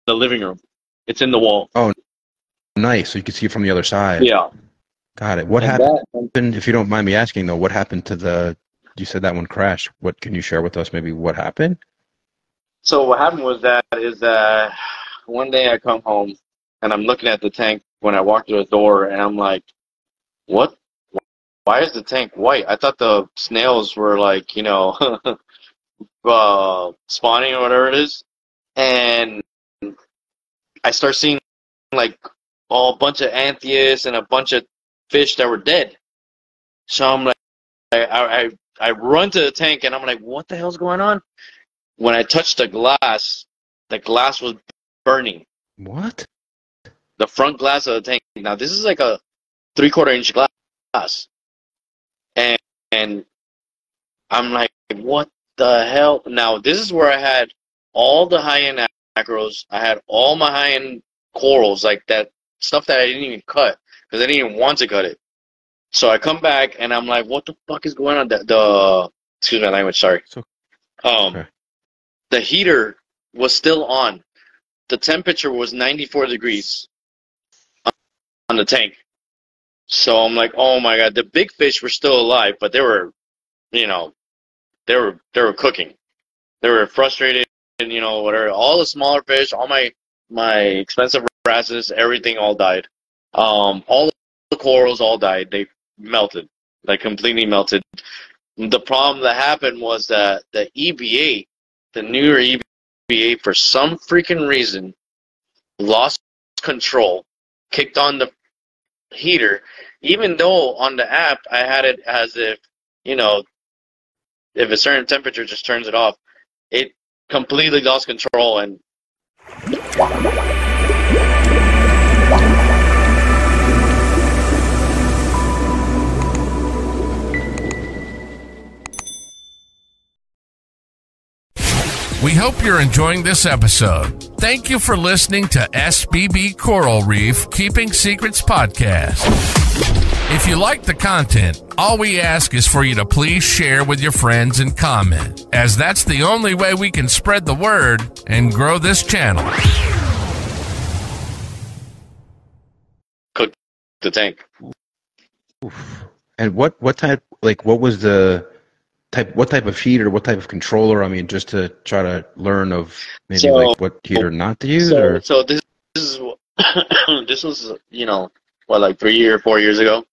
the living room. It's in the wall. Oh, nice. So you can see it from the other side. Yeah. Got it. What happened, if you don't mind me asking, though, what happened to you said that one crashed. What can you share with us, maybe what happened? So what happened was that one day I come home, and I'm looking at the tank when I walk through the door, and I'm like, what? Why is the tank white? I thought the snails were like, you know, spawning or whatever it is. And I start seeing like a bunch of anthias and a bunch of fish that were dead. So I'm like, I run to the tank, and I'm like, what the hell's going on? When I touched the glass was burning. What? The front glass of the tank. Now this is like a 3/4 inch glass. And I'm like, what the hell? Now, this is where I had all the high-end acros. I had all my high-end corals, like that stuff that I didn't even cut because I didn't even want to cut it. So I come back, and I'm like, what the fuck is going on? Excuse my language, sorry. Okay. The heater was still on. The temperature was 94 degrees on the tank. So I'm like, oh my god, the big fish were still alive, but they were, you know, they were cooking. They were frustrated, and you know, whatever. All the smaller fish, all my expensive wrasses, everything all died. All the corals all died. They melted, like completely melted. The problem that happened was that the EB8, the newer EB8, for some freaking reason, lost control, kicked on the heater, even though on the app I had it as if, you know, if a certain temperature just turns it off. It completely lost control, and we hope you're enjoying this episode. Thank you for listening to SBB Coral Reef Keeping Secrets Podcast. If you like the content, all we ask is for you to please share with your friends and comment, as that's the only way we can spread the word and grow this channel. the tank. Oof. And what type, like, what was the type, what type of heater, what type of controller? I mean, just to try to learn of maybe like what heater not to use, or So this is this was, you know, what, like 3 or 4 years ago,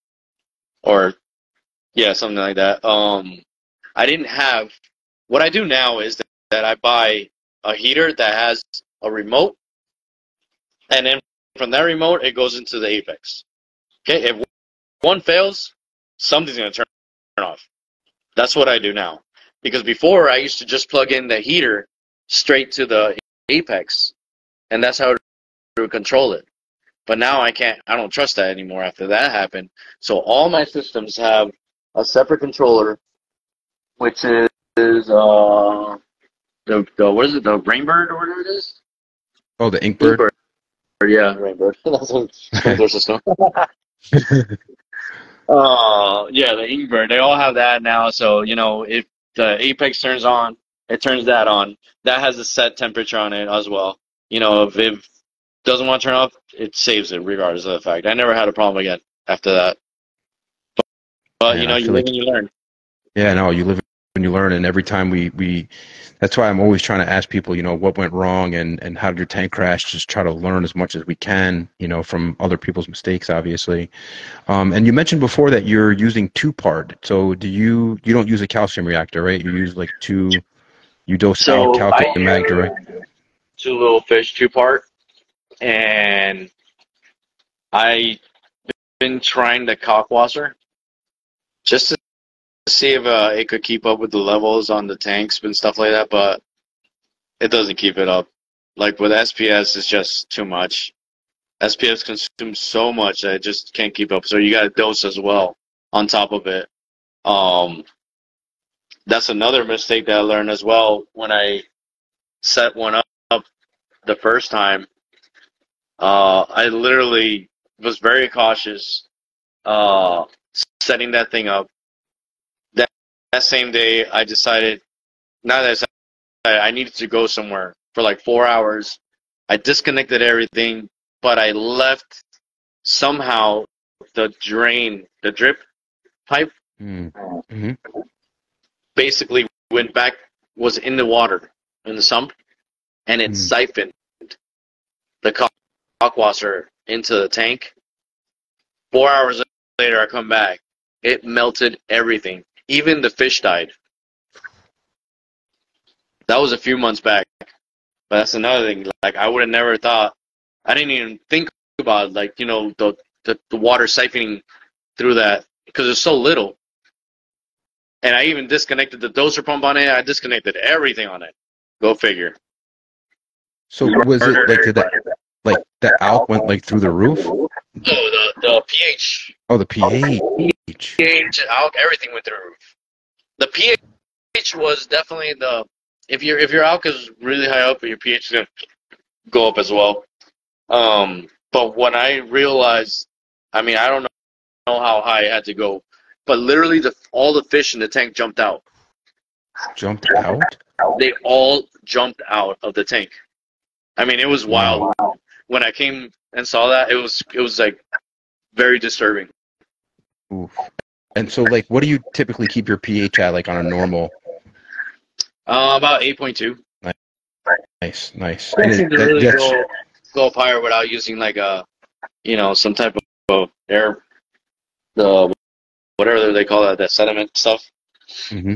or yeah, something like that. I didn't have, what I do now is that I buy a heater that has a remote, and then from that remote it goes into the apex. Okay, if one fails, something's gonna turn off. That's what I do now. Because before I used to just plug in the heater straight to the apex, and that's how it would control it. But now I don't trust that anymore after that happened. So all my systems have a separate controller, which is the what is it, the Rainbird or whatever it is? oh, the Inkbird. Inkbird. Yeah, Rainbird. That's what sprinkler system. Yeah, the Inkbird. They all have that now. So, you know, if the apex turns on, it turns that on. That has a set temperature on it as well. You know, if it doesn't want to turn off, it saves it regardless of the fact. I never had a problem again after that. But Man, you know, I you feel live like, and you learn. yeah, no, you live and you learn, and every time we that's why I'm always trying to ask people, you know, what went wrong and how did your tank crash? Just try to learn as much as we can, you know, from other people's mistakes, obviously. And you mentioned before that you're using two-part. So you don't use a calcium reactor, right? You use like you dose out So I calcium mag direct. two little fish, two part, and I've been trying the Cockwasser just to see if it could keep up with the levels on the tanks and stuff like that, but it doesn't keep it up. Like with SPS, it's just too much. SPS consumes so much that it just can't keep up. So you got to dose as well on top of it. Um, that's another mistake that I learned as well when I set one up the first time. I literally was very cautious setting that thing up. That same day, I decided, not that I decided, I needed to go somewhere for like 4 hours. I disconnected everything, but I left somehow the drip pipe, Mm-hmm. basically went back, was in the water, in the sump, and it siphoned the Cockwasser into the tank. 4 hours later, I come back. It melted everything. Even the fish died. That was a few months back. But that's another thing. Like, I would have never thought. I didn't even think about, like, you know, the water siphoning through that because it's so little. And I even disconnected the doser pump on it. I disconnected everything on it. Go figure. So was it like, did that, like the alk went like through the roof? Oh, the pH. Oh, the pH. pH, alk, everything went through the roof. The pH was definitely the, if your alk is really high up, your pH is gonna go up as well. But when I realized, I mean, I don't know how high it had to go, but literally all the fish in the tank jumped out. Jumped out? They all jumped out of the tank. I mean, it was wild. Wow. When I came and saw that, it was like very disturbing. Oof. And so, like, what do you typically keep your pH at, like, on a normal? About 8.2. Nice. I seem to really go up higher without using like a, you know, some type of air, whatever they call that sediment stuff. Mm-hmm.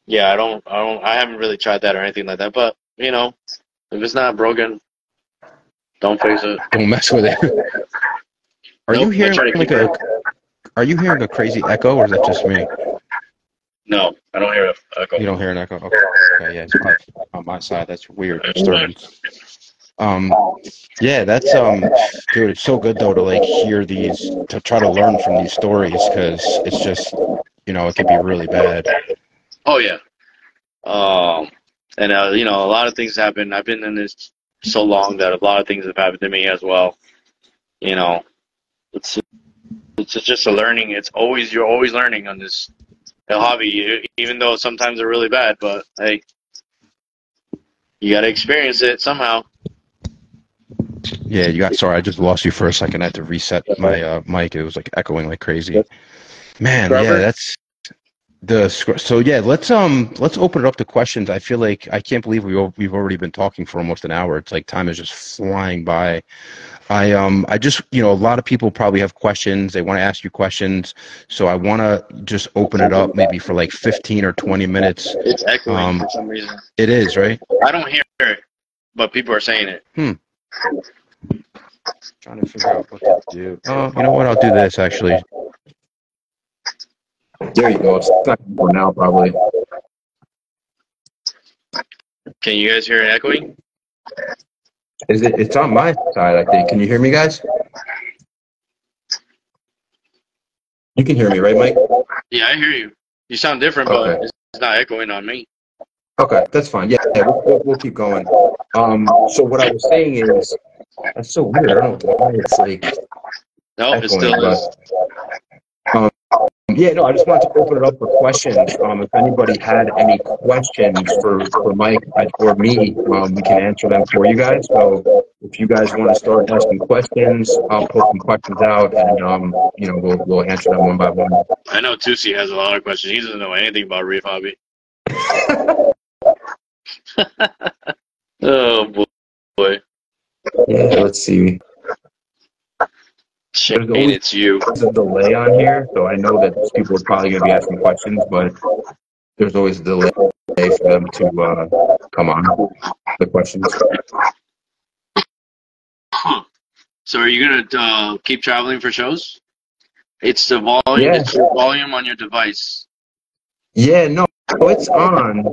Yeah, I haven't really tried that or anything like that. But you know, if it's not broken, don't fix it. Don't mess with it. Are you hearing a crazy echo, or is that just me? No, I don't hear an echo. You don't hear an echo? Okay, yeah, it's probably on my side. That's weird disturbance. Yeah, that's dude, it's so good though to like hear these, to try to learn from these stories, because it's just, you know, it could be really bad. Oh yeah. And you know, a lot of things happen. I've been in this so long that a lot of things have happened to me as well. You know, it's just a learning. You're always learning on this hobby, even though sometimes they're really bad. But hey, you got to experience it somehow. Yeah, you got. Sorry, I just lost you for a second. I had to reset my mic. It was like echoing like crazy. Man, yeah, that's so yeah. Let's open it up to questions. I feel like I can't believe we've already been talking for almost an hour. It's like time is just flying by. I just, a lot of people probably have questions. They want to ask you questions. So I want to just open it up maybe for like 15 or 20 minutes. It's echoing for some reason. It is, right? I don't hear it, but people are saying it. Trying to figure out what to do. Oh, you know what? I'll do this actually. There you go. It's not for now, probably. Can you guys hear it echoing? Is it? It's on my side, I think. Can you hear me, guys? You can hear me, right, Mike? Yeah, I hear you. You sound different, but it's not echoing on me. Okay, that's fine. Yeah, we'll keep going. So what I was saying is, that's so weird. I don't know why it's like. No, it still is. Yeah, no, I just wanted to open it up for questions. If anybody had any questions for Mike or me, we can answer them for you guys. So if you guys want to start asking questions, I'll put some questions out, and we'll answer them one by one. I know Tusi has a lot of questions. He doesn't know anything about reef hobby. Oh boy. Yeah, let's see. Shane, it's you. There's a delay on here, so I know that people are probably going to be asking questions, but there's always a delay for them to come on the questions. So are you going to keep traveling for shows? It's the volume. Yeah. It's your volume on your device. Yeah, no, it's on.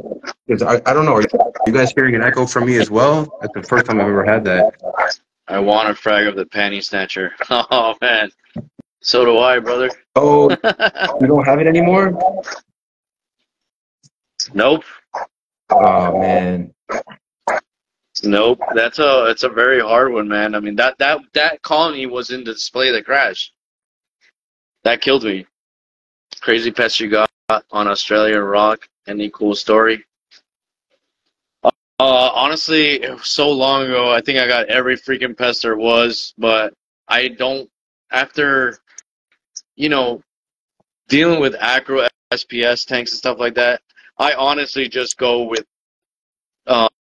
Because I don't know. Are you guys hearing an echo from me as well? That's the first time I've ever had that. I want a frag of the panty snatcher. Oh, man. So do I, brother. Oh, you don't have it anymore? Nope. Oh, man. Nope. It's a very hard one, man. I mean, that colony was in the display that crashed. That killed me. Crazy pets you got on Australia Rock. Any cool story? Honestly, it was so long ago. I think I got every freaking pest there was, but I don't. After, dealing with acro SPS tanks and stuff like that, I honestly just go with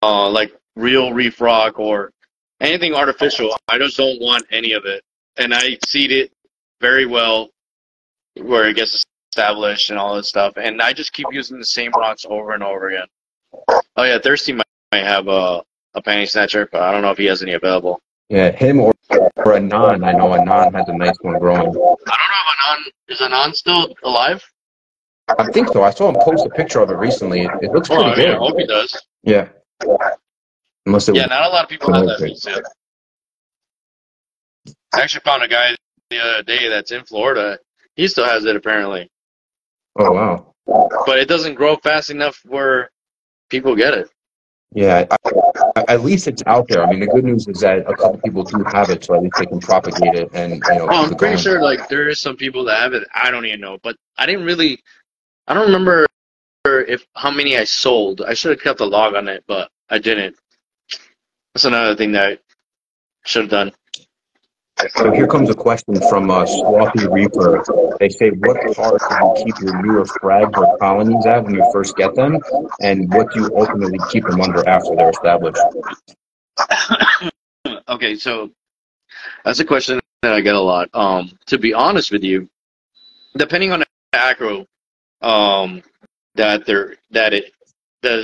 like real reef rock or anything artificial. I just don't want any of it, and I seed it very well where it gets established and all this stuff, and I just keep using the same rocks over and over again. Oh yeah, Thirsty might have a panty snatcher, but I don't know if he has any available. Yeah, him or Anon. I know Anon has a nice one growing. I don't know if Anon is Anon still alive. I think so. I saw him post a picture of it recently. It looks pretty good. I hope he does. Yeah. Not a lot of people have that piece yet. I actually found a guy the other day that's in Florida. He still has it apparently. Oh wow! But it doesn't grow fast enough where people get it. Yeah, at least it's out there. I mean, the good news is that a couple people do have it, so at least they can propagate it and I'm pretty sure like there is some people that have it. I don't even know, but I don't remember how many I sold. I should have kept a log on it, but I didn't. That's another thing that I should have done. So here comes a question from Speef Reefer. They say, what part do you keep your newer frags or colonies at when you first get them? And what do you ultimately keep them under after they're established? Okay, so that's a question that I get a lot. To be honest with you, depending on the acro, the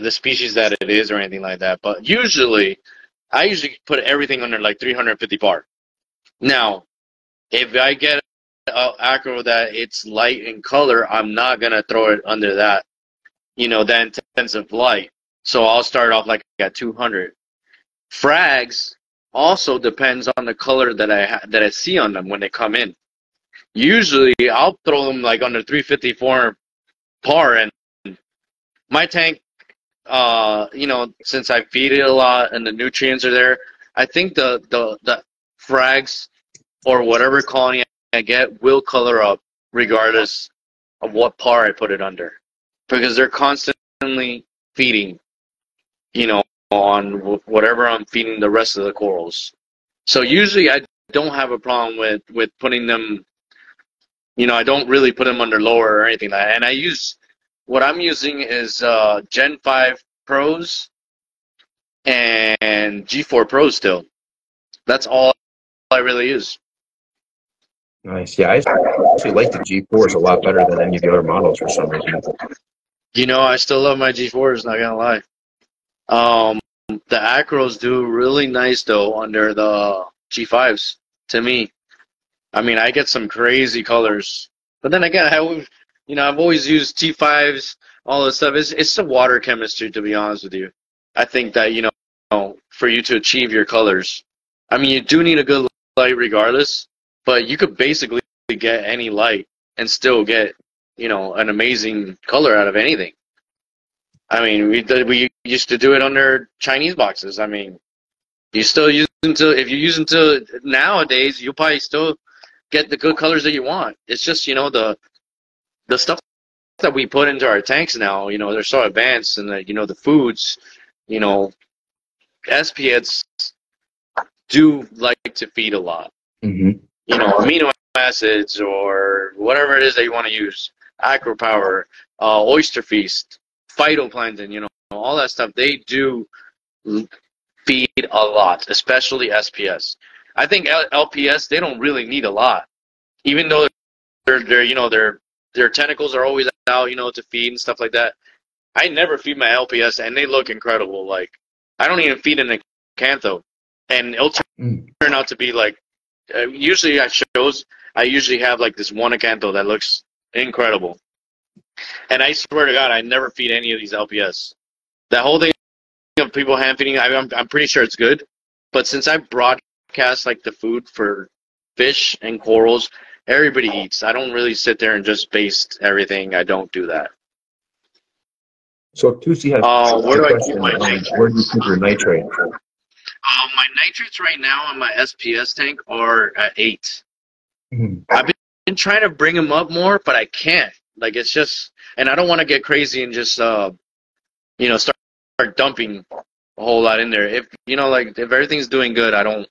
species that it is or anything like that, but I usually put everything under like 350 bar. Now, if I get an acro that it's light in color, I'm not going to throw it under that, that intensive light. So I'll start off like at 200. Frags also depends on the color that I see on them when they come in. Usually, I'll throw them like under 354 par, and my tank, since I feed it a lot and the nutrients are there, I think the frags or whatever colony I get will color up regardless of what par I put it under, because they're constantly feeding, on whatever I'm feeding the rest of the corals. So usually I don't have a problem with putting them, I don't really put them under lower or anything like that. And what I'm using is Gen 5 Pros and G4 Pros still. That's all I really use. Nice. Yeah, I actually like the G4s a lot better than any of the other models for some reason. I still love my G4s, not gonna lie. The Acros do really nice though under the G5s to me. I mean, I get some crazy colors, but then again, I've always used T5s, all this stuff. It's the water chemistry, to be honest with you. I think that for you to achieve your colors, I mean, you do need a good light regardless, but you could basically get any light and still get an amazing color out of anything. I mean, we used to do it under Chinese boxes. I mean, if you're using to nowadays, you'll probably still get the good colors that you want. It's just, the stuff that we put into our tanks now, they're so advanced, and the foods, SPs do like to feed a lot. Mm-hmm. Amino acids or whatever it is that you want to use, Acropower, Oyster Feast, phytoplankton, all that stuff, they do feed a lot, especially SPS. I think LPS, they don't really need a lot, even though their tentacles are always out, to feed and stuff like that. I never feed my LPS, and they look incredible. Like, I don't even feed an acantho, and it'll turn out to be like. Usually at shows, I usually have like this one acantho that looks incredible, and I swear to God, I never feed any of these LPS. That whole thing of people hand feeding, I'm pretty sure it's good, but since I broadcast like the food for fish and corals, everybody eats. I don't really sit there and just baste everything. I don't do that. So Tusi has where do I keep my nitrates? Where do you keep your nitrate? My nitrates right now on my SPS tank are at 8. Mm-hmm. I've been trying to bring them up more, but I can't. Like, it's just, and I don't want to get crazy and just, start dumping a whole lot in there. If if everything's doing good, I don't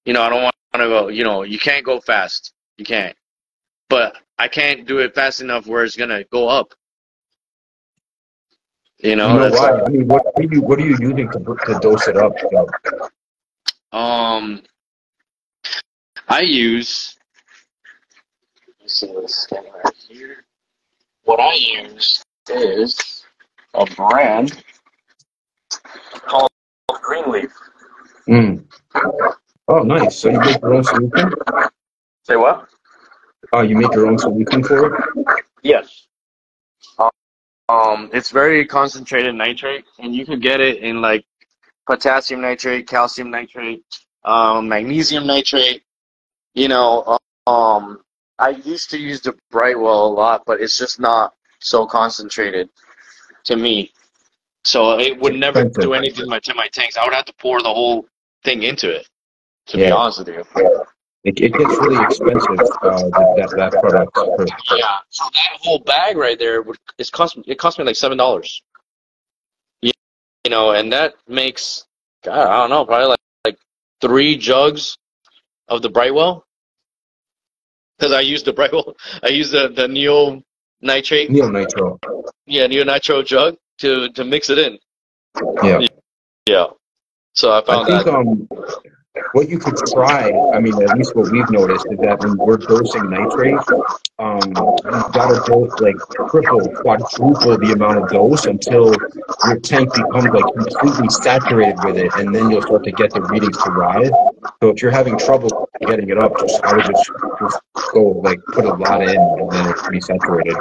want to go. You can't go fast. You can't. But I can't do it fast enough where it's gonna go up. That's why? I mean, what are you using to dose it up? I use. Let's see what's standing right here. What I use is a brand called Greenleaf. Oh, nice. So you make your own solution? Say what? Oh, you make your own solution for it? Yes. It's very concentrated nitrate, and you could get it in like potassium nitrate, calcium nitrate, magnesium nitrate. I used to use the Brightwell a lot, but it's just not so concentrated to me. So it would never do anything to my tanks. I would have to pour the whole thing into it, to be honest with you. It gets really expensive, that product. Yeah. So that whole bag right there it cost me like $7. And that makes, God, I don't know, probably like 3 jugs of the Brightwell. Because I use the Brightwell, I use the Neo Nitrate. Neo Nitro. Yeah, Neo Nitro jug to mix it in. Yeah. Yeah. So I found what you could try, I mean, at least what we've noticed, is that when we're dosing nitrate, you've got to dose like triple, quadruple the amount of dose until your tank becomes like completely saturated with it, and then you'll start to get the readings to rise. So if you're having trouble getting it up, I would just go like put a lot in, and then it's pretty saturated.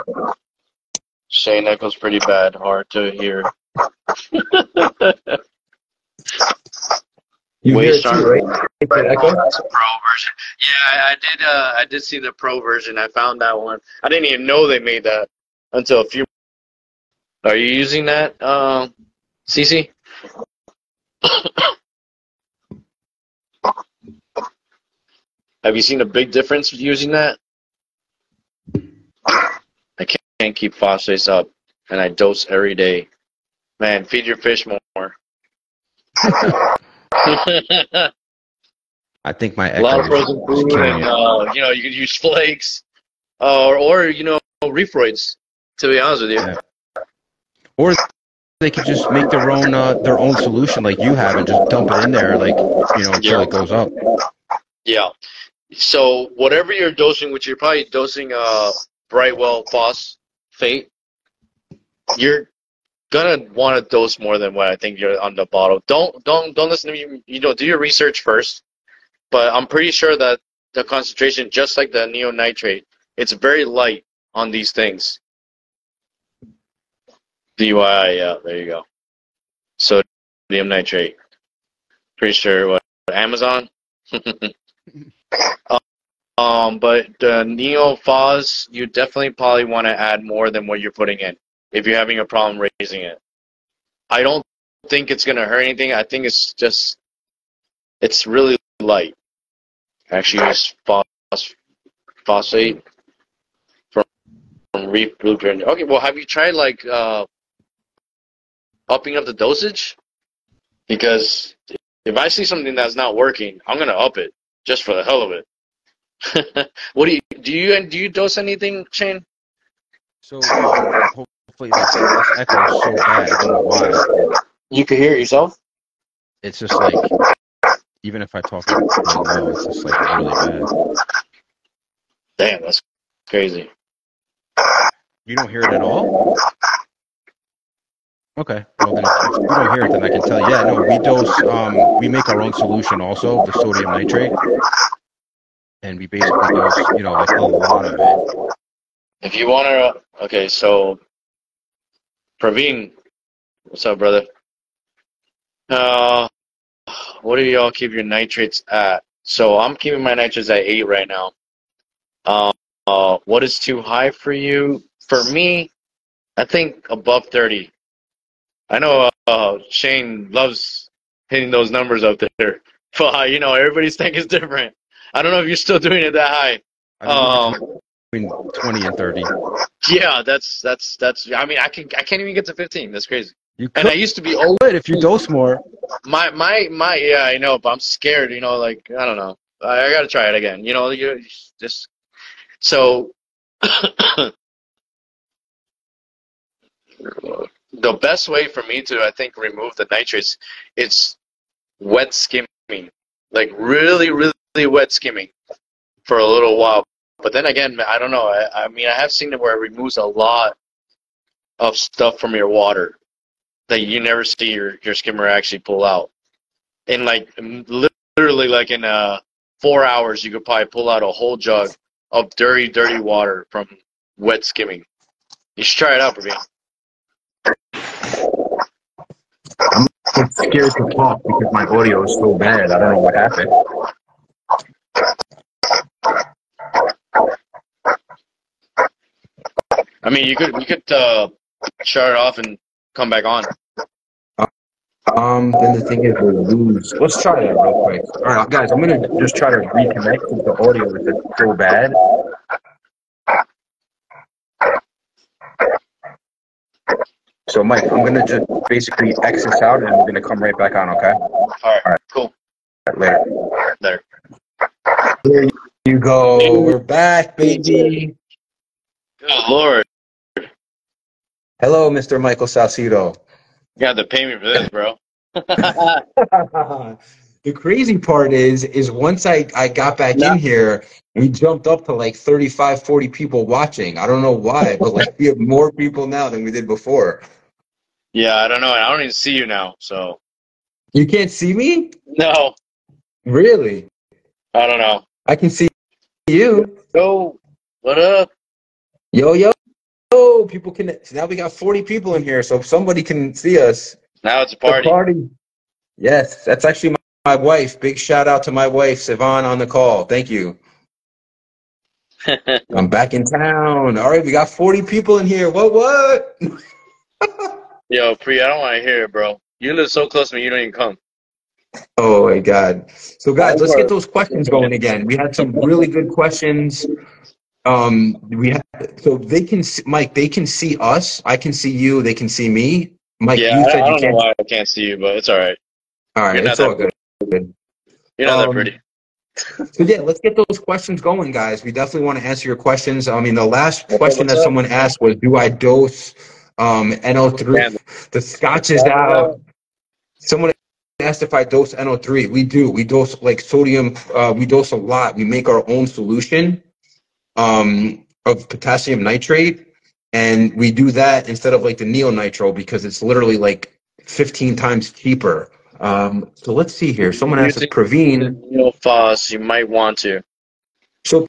Shane, that goes pretty bad. Hard to hear. You hear it too, right? That's a pro version. Yeah, I did see the pro version. I found that one. I didn't even know they made that until a few. Are you using that, CC? Have you seen a big difference using that? I can't keep phosphates up, and I dose every day. Man, feed your fish more. I think my A lot of echo frozen is food, killing and me. you know, you could use flakes, or you know, reefroids. To be honest with you. Yeah. Or they could just make their own solution like you have and just dump it in there, like, you know, until it goes up. Yeah. So whatever you're dosing, which you're probably dosing Brightwell phosphate, you're gonna want to dose more than what I think you're on the bottle. Don't listen to me. You know, do your research first. But I'm pretty sure that the concentration, just like the neonitrate, it's very light on these things. DYI, yeah, there you go. Sodium nitrate. Pretty sure what Amazon. But the neophos, you definitely probably want to add more than what you're putting in if you're having a problem raising it. I don't think it's gonna hurt anything. I think it's really light. Actually, use phosphate from Reef Blueprint. Okay, well, have you tried like upping up the dosage? Because if I see something that's not working, I'm gonna up it just for the hell of it. What do you dose anything, Shane? So hopefully this echo is so bad. I don't know why. You can hear it yourself? It's just like, even if I talk really low, it's just like really bad. Damn, that's crazy. You don't hear it at all? Okay. Well, then if you don't hear it, then I can tell you. Yeah, no, we dose, we make our own solution also, the sodium nitrate. And we basically dose, you know, like a lot of it. If you want to, okay, so Praveen, what's up, brother? What do y'all keep your nitrates at? So I'm keeping my nitrates at 8 right now. What is too high for you? For me, I think above 30. I know Shane loves hitting those numbers up there, but you know, everybody's tank is different. I don't know if you're still doing it that high. Between 20 and 30. Yeah, that's. I mean, I can't even get to 15. That's crazy. You and I used to be old. If you dose more. My yeah, I know, but I'm scared. You know, like I don't know. I gotta try it again. You know, you just so. The best way for me to, I think, remove the nitrates, it's wet skimming, like really, really wet skimming for a little while. But then again, I don't know. I mean, I have seen it where it removes a lot of stuff from your water that you never see your skimmer actually pull out. In like literally like in 4 hours, you could probably pull out a whole jug of dirty, dirty water from wet skimming. You should try it out, Praveen. I'm scared to talk because my audio is so bad. I don't know what happened. I mean, you could shut it off and come back on. Then the thing is, we'll lose. Let's try that real quick. All right, guys, I'm gonna just try to reconnect because the audio is so bad. So, Mike, I'm gonna just basically exit out, and we're gonna come right back on. Okay? All right. Cool. Later. There. There you go. We're back, baby. Good Lord. Hello, Mr. Michael Salcedo. You have to pay me for this, bro. The crazy part is once I got back in here, we jumped up to like 35, 40 people watching. I don't know why, but like we have more people now than we did before. Yeah, I don't know. I don't even see you now, so. You can't see me? No. Really? I don't know. I can see you. Yo, what up? Yo. People can. Now we got 40 people in here, so if somebody can see us. Now it's a party. Yes, that's actually my wife. Big shout out to my wife, Sivan, on the call. Thank you. I'm back in town. All right, we got 40 people in here. What? Yo, Pri, I don't want to hear it, bro. You live so close to me, you don't even come. Oh, my God. So, guys, let's get those questions going again. We had some really good questions. So they can, Mike, they can see us. I can see you. They can see me. Mike, yeah, you said I you don't can't. know why I can't see you, but it's all right. All right, it's all good. You're not that pretty. So yeah, let's get those questions going, guys. We definitely want to answer your questions. I mean, the last Okay, question what's that up? someone asked was, do I dose NO3? Man, The scotch is out. Someone asked if I dose NO3. We do. We dose like sodium. We dose a lot. We make our own solution of potassium nitrate, and we do that instead of like the neonitro because it's literally like 15 times cheaper. So let's see here. Someone asked if Using Praveen. neofos, you might want to. So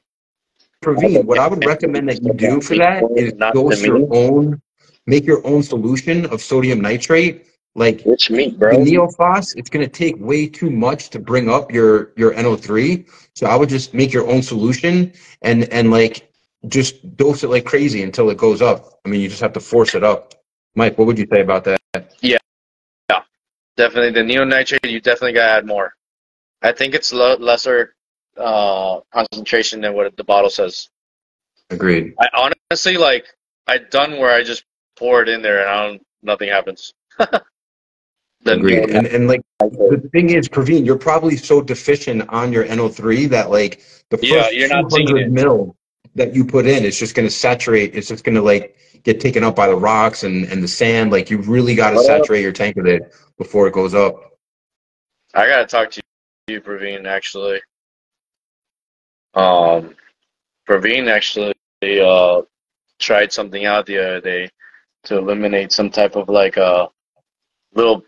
Praveen, what I would recommend that you do for that is Not the dose your meat. own, make your own solution of sodium nitrate. Like Which meat, the bro? neophos, it's going to take way too much to bring up your NO3. So I would just make your own solution and like just dose it like crazy until it goes up. I mean, you just have to force it up. Mike, what would you say about that? Yeah, definitely the neonitrate. You definitely gotta add more. I think it's lesser concentration than what the bottle says. Agreed. I honestly like. I done where I just pour it in there and nothing happens. Agreed. And like the thing is, Praveen, you're probably so deficient on your NO3 that like the Yeah, first you're not seeing 200 it. mil that you put in, it's just going to saturate. It's just going to like get taken up by the rocks and the sand. Like you really got to What up? saturate your tank with it before it goes up. I gotta talk to you, Praveen. Actually, Praveen actually tried something out the other day to eliminate some type of like little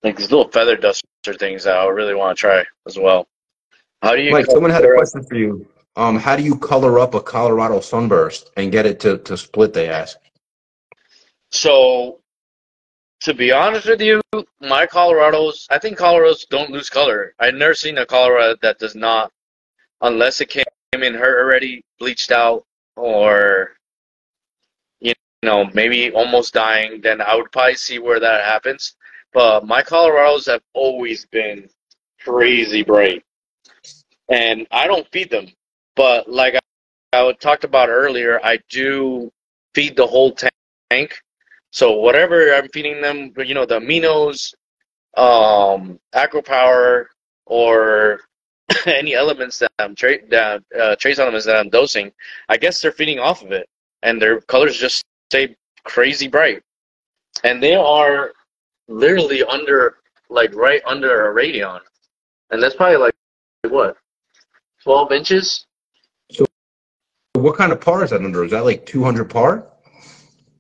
like these little feather duster things that I really want to try as well. How do you Mike, someone had a color up? question for you. How do you color up a Colorado sunburst and get it to split? They ask. So to be honest with you, my Colorados, I think Colorados don't lose color. I've never seen a Colorado that does not, unless it came in her already bleached out or you know maybe almost dying. Then I would probably see where that happens. But my Colorados have always been crazy bright, and I don't feed them. But like I talked about earlier, I do feed the whole tank. So whatever I'm feeding them, you know, the aminos, acro power, or any elements that I'm trace elements that I'm dosing, I guess they're feeding off of it, and their colors just stay crazy bright, and they are literally under, like right under a radion, and that's probably like what, 12 inches. So what kind of par is that under? Is that like 200 par?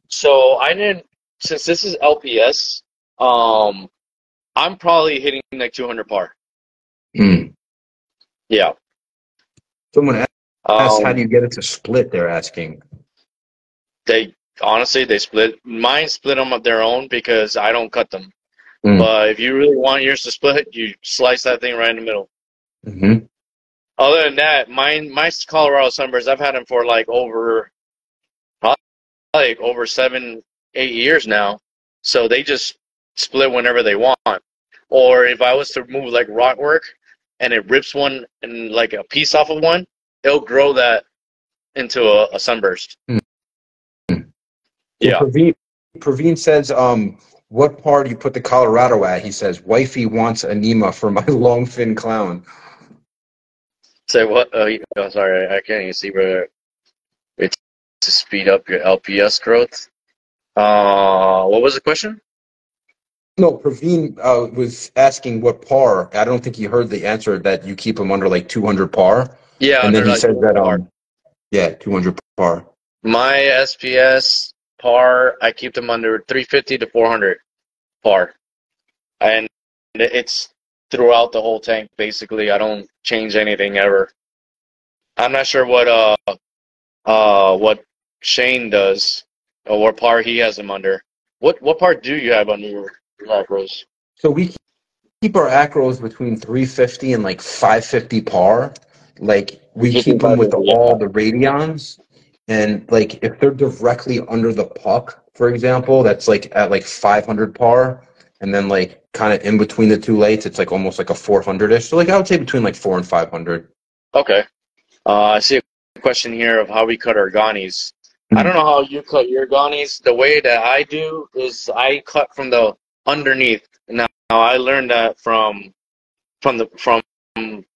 So I didn't, since this is LPS, I'm probably hitting like 200 par. Yeah. Someone asked, how do Um, you get it to split? They're asking. they honestly they split. Mine split them of their own because I don't cut them. Mm. But if you really want yours to split, you slice that thing right in the middle. Mm-hmm. Other than that, my Colorado sunbursts, I've had them for like probably like over 7, 8 years now. So they just split whenever they want. Or if I was to move like rock work and it rips one and like a piece off of one, it'll grow that into a sunburst. So Yeah. Praveen says, what par do you put the Colorado at? He says, wifey wants anema for my long fin clown. Say what? Oh, sorry, I can't even see where it's to speed up your LPS growth. What was the question? No, Praveen was asking what par. I don't think he heard the answer that you keep him under like 200 par. Yeah, And then under he like said that, par. yeah, 200 par. My SPS par, I keep them under 350 to 400 par, and it's throughout the whole tank. Basically, I don't change anything ever. I'm not sure what Shane does or what par he has them under. What par do you have under your macros? So we keep our acros between 350 and like 550 par. Like we keep them with all the radions. And like if they're directly under the puck, for example, that's like at like 500 par. And then like kind of in between the two lights, it's like almost like a 400-ish. So like I would say between like 400 and 500. Okay. I see a question here of how we cut our ganies. I don't know how you cut your ganies. The way that I do is I cut from the underneath. Now I learned that from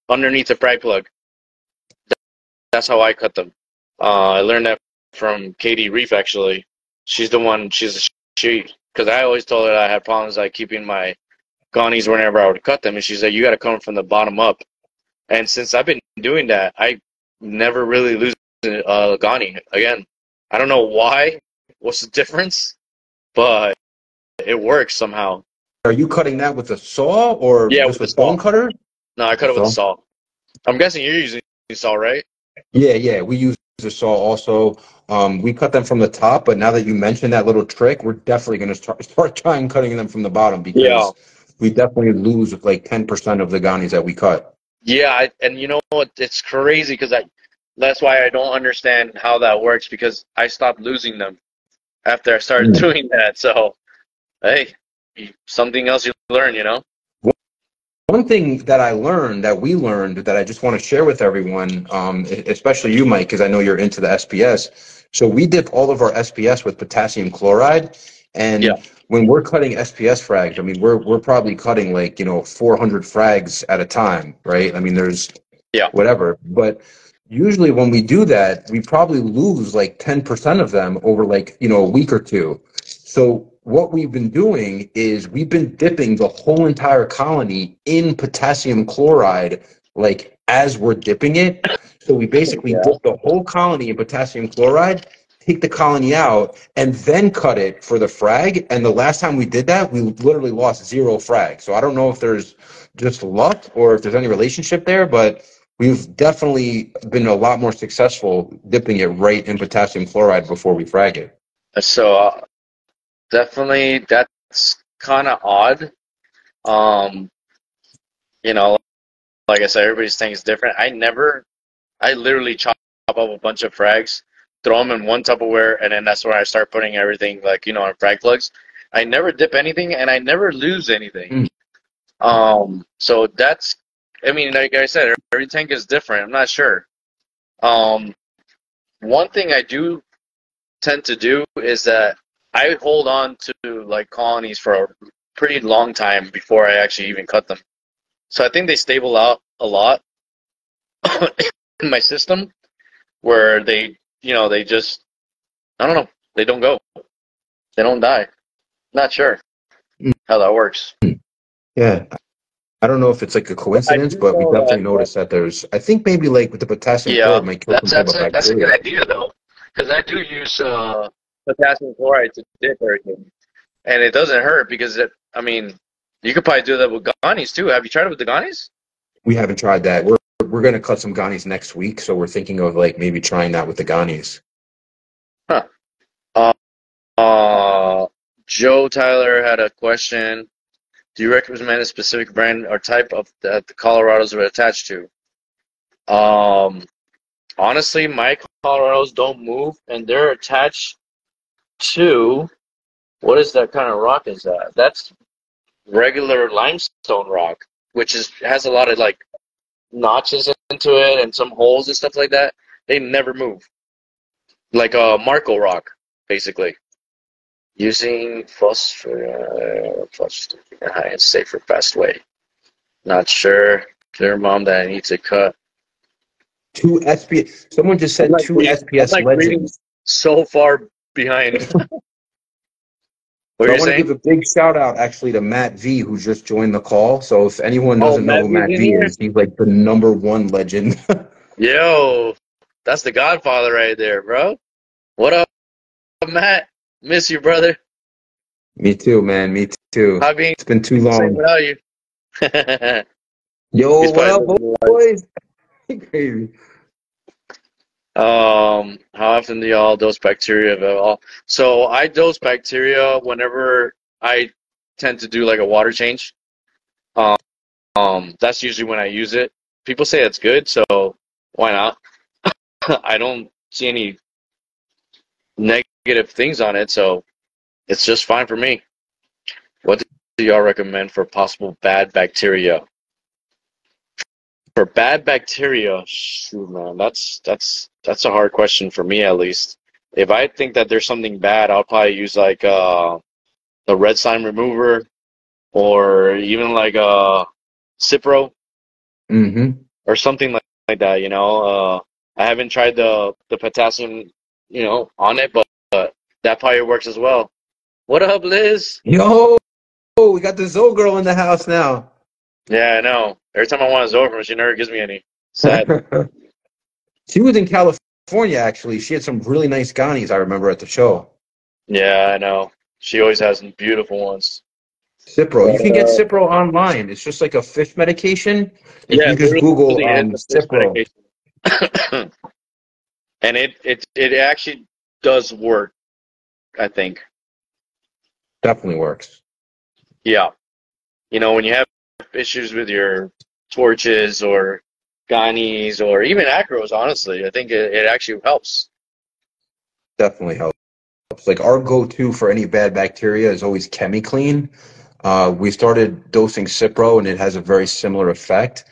underneath the frag plug. That's how I cut them. I learned that from Katie Reef, actually. She's the one, because I always told her that I had problems like keeping my gonnies whenever I would cut them, and she said, you got to come from the bottom up. And since I've been doing that, I never really lose a gonnie again. I don't know why, what's the difference, but it works somehow. Are you cutting that with a saw or Yeah, just with with a saw. bone cutter? No, I cut it with a saw. I'm guessing you're using a saw, right? Yeah, we use a saw also. We cut them from the top, but now that you mentioned that little trick, we're definitely going to start trying cutting them from the bottom because we definitely lose like 10% of the gonnies that we cut. Yeah, and you know what? It's crazy because that's why I don't understand how that works, because I stopped losing them after I started doing that. So, hey, something else you learn, you know? One thing that I learned, that we learned, that I just want to share with everyone, especially you, Mike, because I know you're into the SPS. So we dip all of our SPS with potassium chloride, and when we're cutting SPS frags, I mean, we're probably cutting like 400 frags at a time, right? I mean, there's whatever, but usually when we do that, we probably lose like 10% of them over like a week or two. So what we've been doing is we've been dipping the whole entire colony in potassium chloride, like as we're dipping it. So we basically dip the whole colony in potassium chloride, take the colony out, and then cut it for the frag. And the last time we did that, we literally lost 0 frag. So I don't know if there's just luck or if there's any relationship there, but we've definitely been a lot more successful dipping it right in potassium chloride before we frag it. So definitely, that's kind of odd. Like I said, everybody's thing is different. I literally chop up a bunch of frags, throw them in one Tupperware, and then that's where I start putting everything, like, on frag plugs. I never dip anything, and I never lose anything. So that's, I mean, like I said, every tank is different. I'm not sure. One thing I do tend to do is that I hold on to like colonies for a pretty long time before I actually even cut them. So I think they stable out a lot in my system, where they just, I don't know, they don't go. They don't die. Not sure how that works. Yeah. I don't know if it's like a coincidence, but we definitely noticed that there's, I think maybe like with the potassium chloride might kill some type of bacteria. That's a good idea, though, because I do use potassium chloride to dip everything, and it doesn't hurt because I mean, you could probably do that with gonnies too. Have you tried it with the gonnies? We haven't tried that. We're going to cut some gonnies next week, so we're thinking of like maybe trying that with the gonnies. Joe Tyler had a question. Do you recommend a specific brand or type of that the Colorados are attached to? Honestly, my Colorados don't move, and they're attached to, what is that kind of rock is that? That's regular limestone rock, which has a lot of like notches into it and some holes and stuff like that. They never move. Like a Marco rock, basically. Using phosphor high and safer, fast way. Not sure. Clear, mom, that I need to cut. 2 SPS. Someone just said 2 SPS legends. So far behind. So I want to give a big shout out actually to Matt V, who just joined the call. So if anyone doesn't know who Matt V is, he's like the #1 legend. Yo, that's the Godfather right there, bro. What up, Matt? Miss you, brother. Me too, man. Me too. It's been too long. Without you. Yo, what up, boys? Crazy. How often do y'all dose bacteria at all? So I dose bacteria whenever I tend to do like a water change. That's usually when I use it. People say it's good, so why not? I don't see any negative things on it, so it's just fine for me. What do y'all recommend for possible bad bacteria? For bad bacteria, shoot, man, that's a hard question for me, at least. If I think that there's something bad, I'll probably use like the red slime remover, or even like Cipro. or something like that. I haven't tried the potassium, on it, but that probably works as well. What up, Liz? Yo, we got the Zoe girl in the house now. Yeah, I know. Every time I want a Zoe from her, she never gives me any. Sad. She was in California, actually. She had some really nice Ghanies, I remember, at the show. Yeah, I know. She always has some beautiful ones. Cipro. You can get Cipro online. It's just like a fish medication. If Yeah, you just Google it's a fish Cipro. medication. And it actually does work, I think. Definitely works. Yeah. When you have issues with your torches or Ghanies or even acros, honestly, I think it actually helps. Definitely helps. Like our go-to for any bad bacteria is always ChemiClean. We started dosing Cipro, and it has a very similar effect.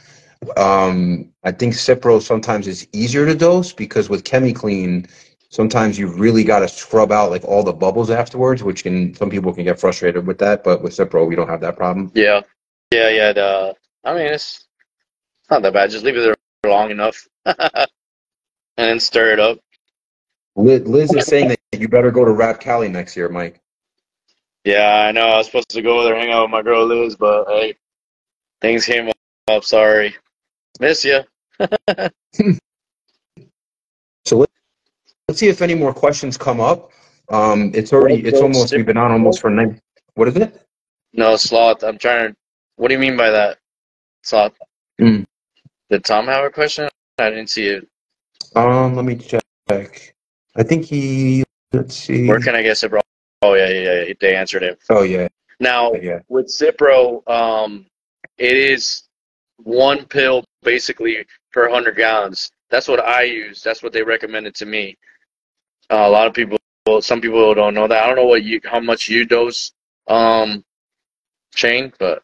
I think Cipro sometimes is easier to dose because with ChemiClean, sometimes you really got to scrub out like all the bubbles afterwards, which some people can get frustrated with that. But with Cipro, we don't have that problem. Yeah. I mean, it's not that bad. Just leave it there long enough and then stir it up. Liz is saying that you better go to Rap Cali next year, Mike. Yeah, I know. I was supposed to go there, hang out with my girl Liz, but hey, things came up. Sorry. Miss you. So let's see if any more questions come up. It's almost, we've been on almost for 9. What is it? No, Sloth. I'm trying to. What do you mean by that, Sloth? Did Tom have a question? I didn't see it. Let me check. I think let's see. Where can I get Cipro? Oh, yeah. They answered it. Oh, yeah. Now, with Cipro, it is one pill basically per 100 gallons. That's what I use. That's what they recommended to me. A lot of people, some people don't know that. I don't know how much you dose, Shane, but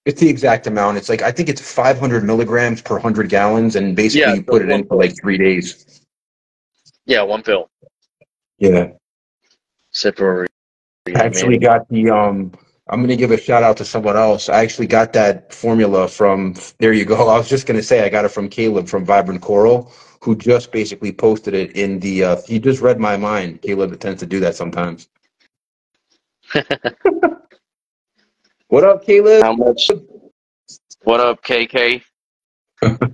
it's the exact amount. It's like, I think it's 500 milligrams per 100 gallons, and basically you put it in for like 3 days. Yeah, one pill. Yeah. Cipro. I actually got the I'm going to give a shout out to someone else. I actually got that formula from, there you go. I was just going to say I got it from Caleb from Vibrant Coral, who just basically posted it in the, he just read my mind. Caleb tends to do that sometimes. What up, Caleb? How much? What up, KK? 500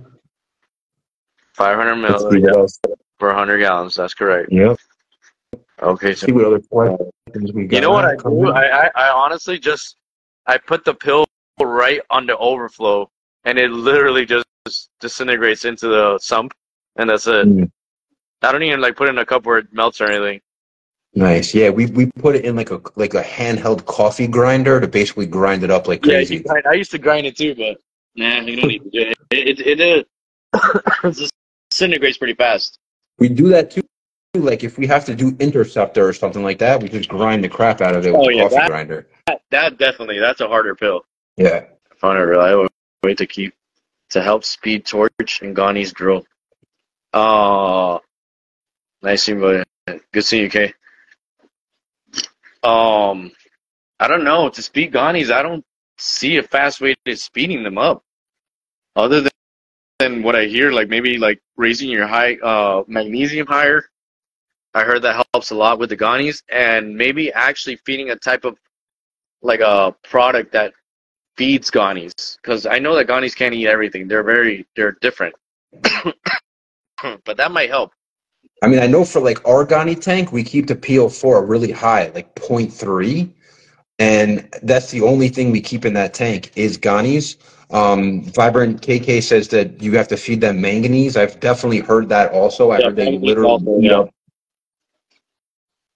milliliters per 100 gallons. That's correct. Yep. Okay. See what other questions we got. You know what I do? I honestly I put the pill right on the overflow, and it literally just disintegrates into the sump, and that's it. I don't even put it in a cup where it melts or anything. Nice. Yeah, we put it in like a handheld coffee grinder to basically grind it up like crazy. Yeah, I used to grind it too, but nah, you don't need to do it. It disintegrates pretty fast. We do that too. Like if we have to do Interceptor or something like that, we just grind the crap out of it with a coffee grinder. That definitely, that's a harder pill. Yeah. I found a reliable way to help speed torch and Ghani's grow. Nice seeing you, buddy. Good seeing you, Kay. I don't know. To speed Ghani's, I don't see a fast way to speeding them up. Other than what I hear, maybe raising your magnesium higher. I heard that helps a lot with the Ghani's, and maybe actually feeding a type of a product that feeds Ghani's, because I know that Ghani's can't eat everything. They're different, but that might help. I mean, I know for our Ghani tank, we keep the PO4 really high, 0.3, and that's the only thing we keep in that tank is Ghani's. Vibrant KK says that you have to feed them manganese. I've definitely heard that also. I heard they literally eat up.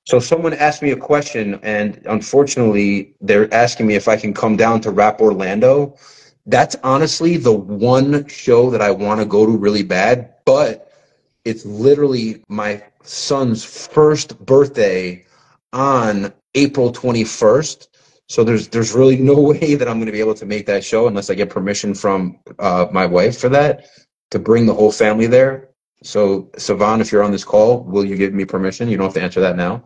So someone asked me a question, and unfortunately, they're asking me if I can come down to Rap Orlando. That's honestly the one show that I want to go to really bad, but it's literally my son's first birthday on April 21st. So there's really no way that I'm going to be able to make that show unless I get permission from my wife for that, to bring the whole family there. So, Savan, if you're on this call, will you give me permission? You don't have to answer that now.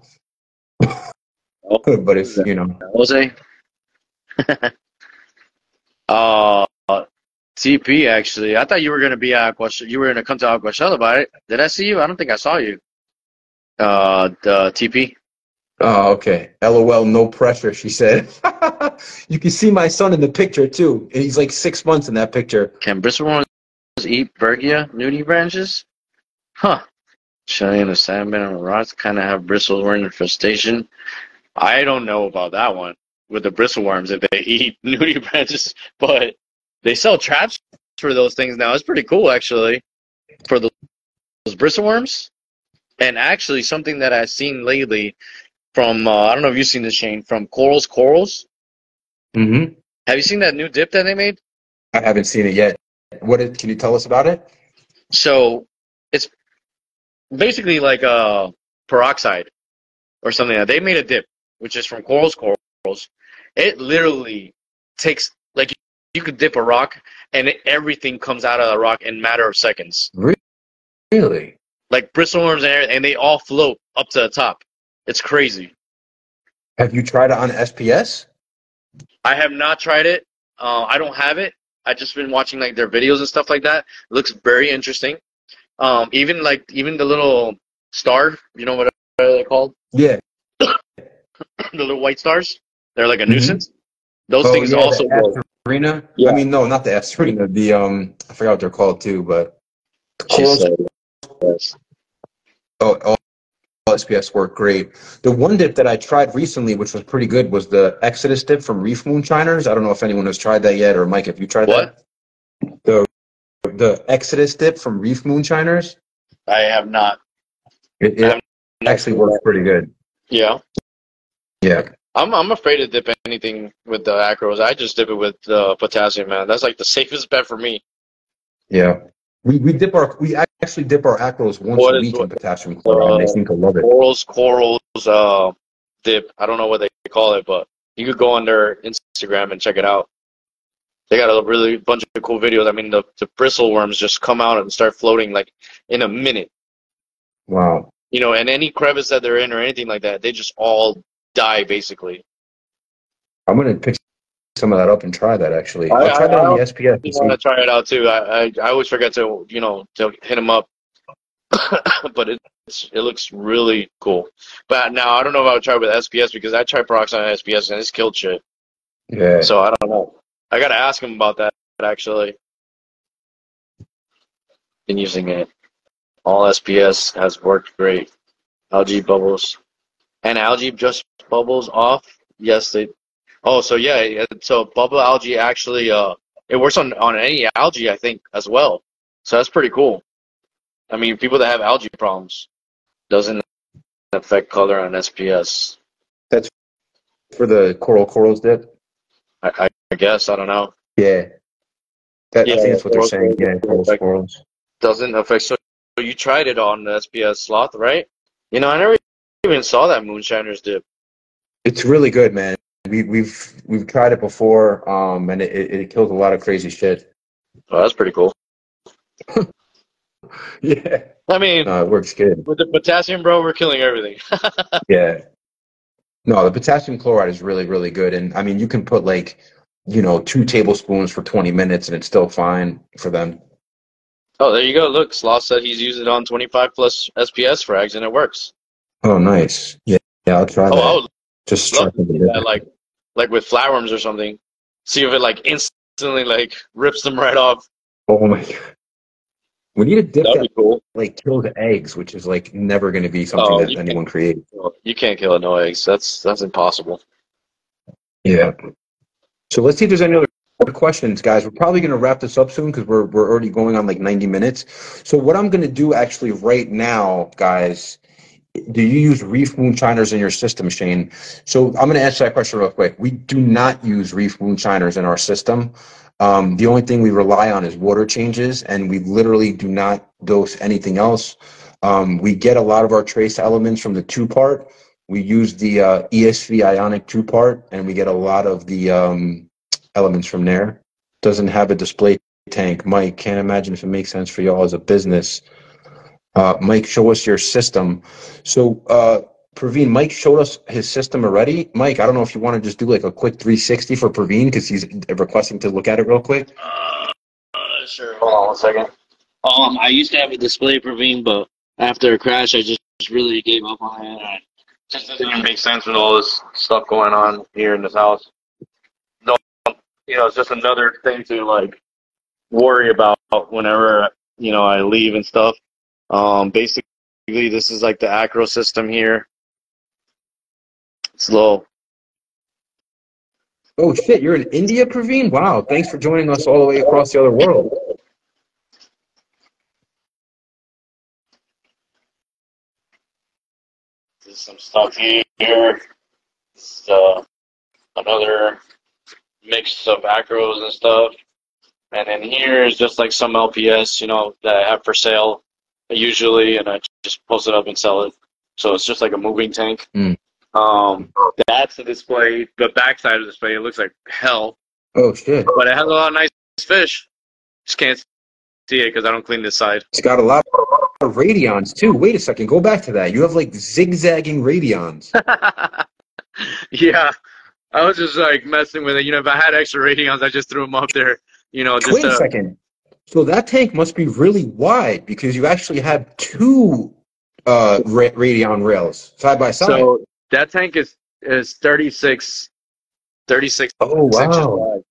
But if, Jose? TP, actually. I thought you were going to be at you were going to come to Aguachella, but did I see you? I don't think I saw you. The TP. Oh, okay. LOL, no pressure, she said. You can see my son in the picture, too. He's like 6 months in that picture. Can bristleworms eat Bergia nudie branches? Huh. Chilean salmon and rocks kind of have bristleworm infestation. I don't know about that one with the bristleworms if they eat nudie branches, but they sell traps for those things now. It's pretty cool, actually, for those bristleworms. And actually, something that I've seen lately from, I don't know if you've seen this, Shane, from Corals. Mm-hmm. Have you seen that new dip that they made? I haven't seen it yet. Can you tell us about it? So it's basically like a peroxide or something. They made a dip, which is from corals. It literally takes, like, you could dip a rock and everything comes out of the rock in a matter of seconds. Really? Like bristleworms and they all float up to the top. It's crazy. Have you tried it on SPS? I have not tried it. I don't have it. I've just been watching like their videos and stuff like that. It looks very interesting. Even the little star, you know what they're called? Yeah. The little white stars. They're like a nuisance. Those things yeah, also the Astorina? Yeah. I mean, no, not the Astorina. The I forgot what they're called too, but the corals. All SPS work great. The one dip that I tried recently, which was pretty good, was the Exodus dip from Reef Moonshiners. I don't know if anyone has tried that yet, or Mike, have you tried that? The Exodus dip from Reef Moonshiners. I have not. It actually works pretty good. Yeah. Yeah. I'm afraid to dip anything with the acros. I just dip it with potassium, man. That's like the safest bet for me. Yeah. We actually dip our acros once a week in potassium chloride. They seem to love it. Corals dip. I don't know what they call it, but you could go on their Instagram and check it out. They got a really bunch of cool videos. I mean, the bristleworms just come out and start floating like in a minute. Wow. You know, and any crevice that they're in or anything like that, they just all die basically. I'm gonna pick some of that up and try that. Actually, I'll try that on the SPS. I want to try it out too. I always forget to to hit them up, but it looks really cool. But now I don't know if I would try with SPS because I tried peroxide on SPS and it's killed shit. Yeah. So I don't know. I gotta ask him about that actually. Been using it. All SPS has worked great. Algae bubbles. And algae just bubbles off? Yes, they... Oh, so yeah, so bubble algae actually, it works on any algae, I think, as well. So that's pretty cool. I mean, people that have algae problems, doesn't affect color on SPS. That's for the corals dip? I guess, I don't know. Yeah. I think that's what they're saying. Yeah, corals. Doesn't affect... So you tried it on the SPS sloth, right? You know, I never even saw that moonshiners dip. It's really good, man. We've tried it before, and it kills a lot of crazy shit. Oh, that's pretty cool. Yeah. I mean, it works good. With the potassium, bro, we're killing everything. Yeah. No, the potassium chloride is really, really good. And I mean, you can put 2 tablespoons for 20 minutes and it's still fine for them. Oh, there you go. Look, Sloth said he's used it on 25 plus SPS frags and it works. Oh, nice. Yeah, I'll try that. I would just love to do that, like with flatworms or something. See if it instantly rips them right off. Oh my god. We need a dip that cool. kills eggs, which is never going to be something that anyone creates. You can't kill no eggs. That's impossible. Yeah. So let's see if there's any other questions, guys. We're probably going to wrap this up soon because we're already going on 90 minutes. So what I'm going to do actually right now, guys, do you use reef moonshiners in your system, Shane? So I'm going to answer that question real quick. We do not use reef moonshiners in our system. The only thing we rely on is water changes, and we literally do not dose anything else. We get a lot of our trace elements from the 2-part. We use the ESV ionic 2-part, and we get a lot of the elements from there. Doesn't have a display tank. Mike, can't imagine if it makes sense for y'all as a business. Mike, show us your system. So, Praveen, Mike showed us his system already. Mike, I don't know if you want to just do a quick 360 for Praveen because he's requesting to look at it real quick. sure. Hold on 1 second. I used to have a display Praveen, but after a crash, I just really gave up on it. It just doesn't even make sense with all this stuff going on here in this house. No, it's just another thing to like worry about whenever I leave and stuff. Basically, this is like the acro system here. It's low. Oh shit, you're in India, Praveen? Wow, thanks for joining us all the way across the other world. There's some stuff here. This is another mix of acros and stuff. And then here is just like some LPS, that I have for sale usually, and I just post it up and sell it. So it's just like a moving tank. That's the display. The backside of the display, it looks like hell. Oh shit! But it has a lot of nice fish. Just can't see it because I don't clean this side. It's got a lot of radions too. Wait a second, go back to that. You have like zigzagging radions. Yeah, I was just like messing with it. If I had extra radions, I just threw them up there. Just wait a second. So that tank must be really wide because you actually have two radion rails side by side. So that tank is 36 oh wow. inches wide.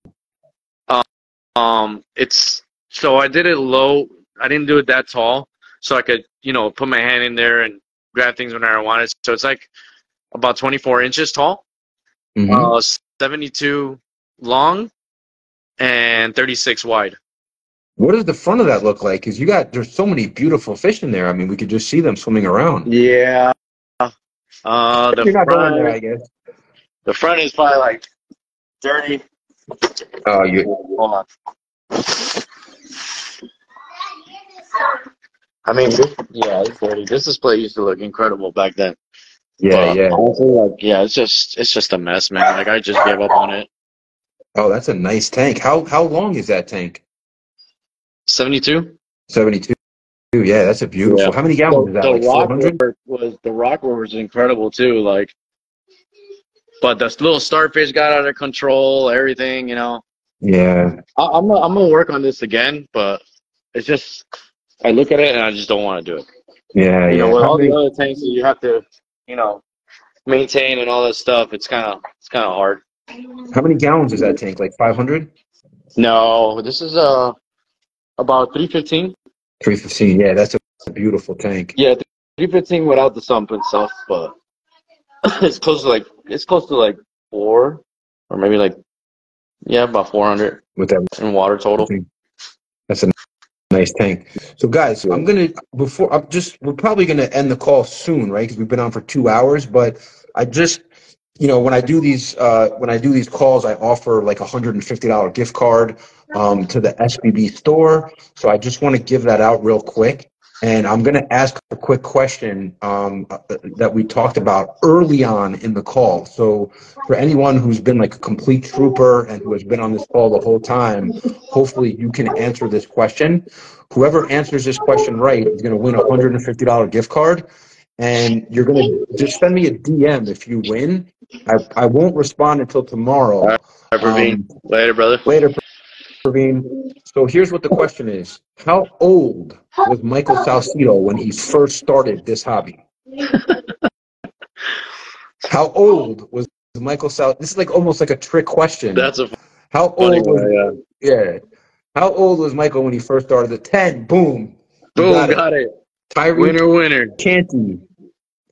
It's so I did it low. I didn't do it that tall, so I could put my hand in there and grab things whenever I wanted. So it's like about 24 inches tall, 72 long, and 36 wide. What does the front of that look like? Because there's so many beautiful fish in there. I mean, we could just see them swimming around. Yeah. You're not going there, I guess. The front is probably like dirty. Oh, you. Hold on. I mean, it's dirty. This display used to look incredible back then. Yeah, yeah. Honestly, it's just a mess, man. Like I just gave up on it. Oh, that's a nice tank. How long is that tank? 72. 72. Yeah, that's a beautiful. Yeah. How many gallons is that? Like 400? The rock was incredible too. Like, but the little starfish got out of control. Everything, Yeah. I'm gonna work on this again, but it's just I look at it and I just don't want to do it. Yeah, with all the other tanks that you have to, maintain and all that stuff, it's kind of hard. How many gallons is that tank? Like 500? No, this is about 315. 315. Yeah, that's a beautiful tank. Yeah, 315 without the sump and stuff, but it's close to like 4 or maybe about 400 with that in water total. That's a nice tank. So guys, we're probably gonna end the call soon, right? Because we've been on for 2 hours. But I just, when I do these calls, I offer like $150 gift card to the SBB store. So I just want to give that out real quick. And I'm going to ask a quick question that we talked about early on in the call. So for anyone who's been like a complete trooper and who has been on this call the whole time, hopefully you can answer this question. Whoever answers this question right is going to win a $150 gift card. And you're going to just send me a DM if you win. I won't respond until tomorrow. All right, Praveen. Later, brother. Later, Praveen. So here's what the question is. How old was Michael Salcedo when he first started this hobby? How old was Michael Salcedo? This is like almost like a trick question. That's a How old was yeah. How old was Michael when he first started? The 10. Boom. Boom, got it. Tyree winner. Canty.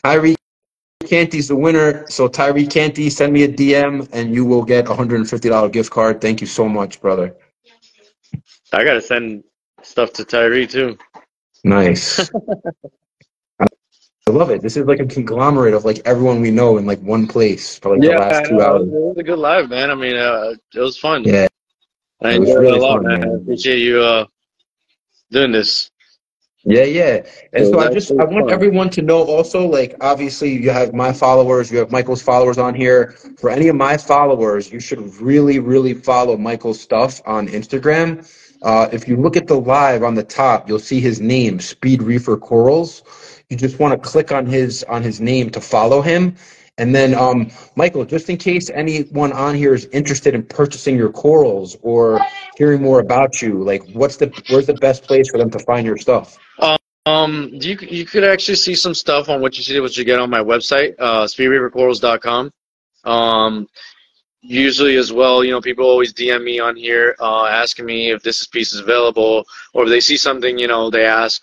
Tyree Canty's the winner. So Tyree Canty, send me a DM and you will get a $150 gift card. Thank you so much, brother. I gotta send stuff to Tyree too. Nice. I love it. This is like a conglomerate of like everyone we know in like one place for like the last 2 hours. It was a good live, man. I mean, it was fun. Yeah. I enjoyed it a lot, man. I appreciate you doing this. Yeah. And so I want everyone to know also, like, obviously you have my followers, you have Michael's followers on here. For any of my followers, you should really, really follow Michael's stuff on Instagram. If you look at the live on the top, you'll see his name, Speef Reefer Corals. You just want to click on his name to follow him. And then, Michael, just in case anyone on here is interested in purchasing your corals or hearing more about you, like where's the best place for them to find your stuff? You could actually see some stuff on what you get on my website, speefreefercorals.com. Usually as well, you know, people always DM me on here, asking me if this piece is available, or if they see something, you know, they ask,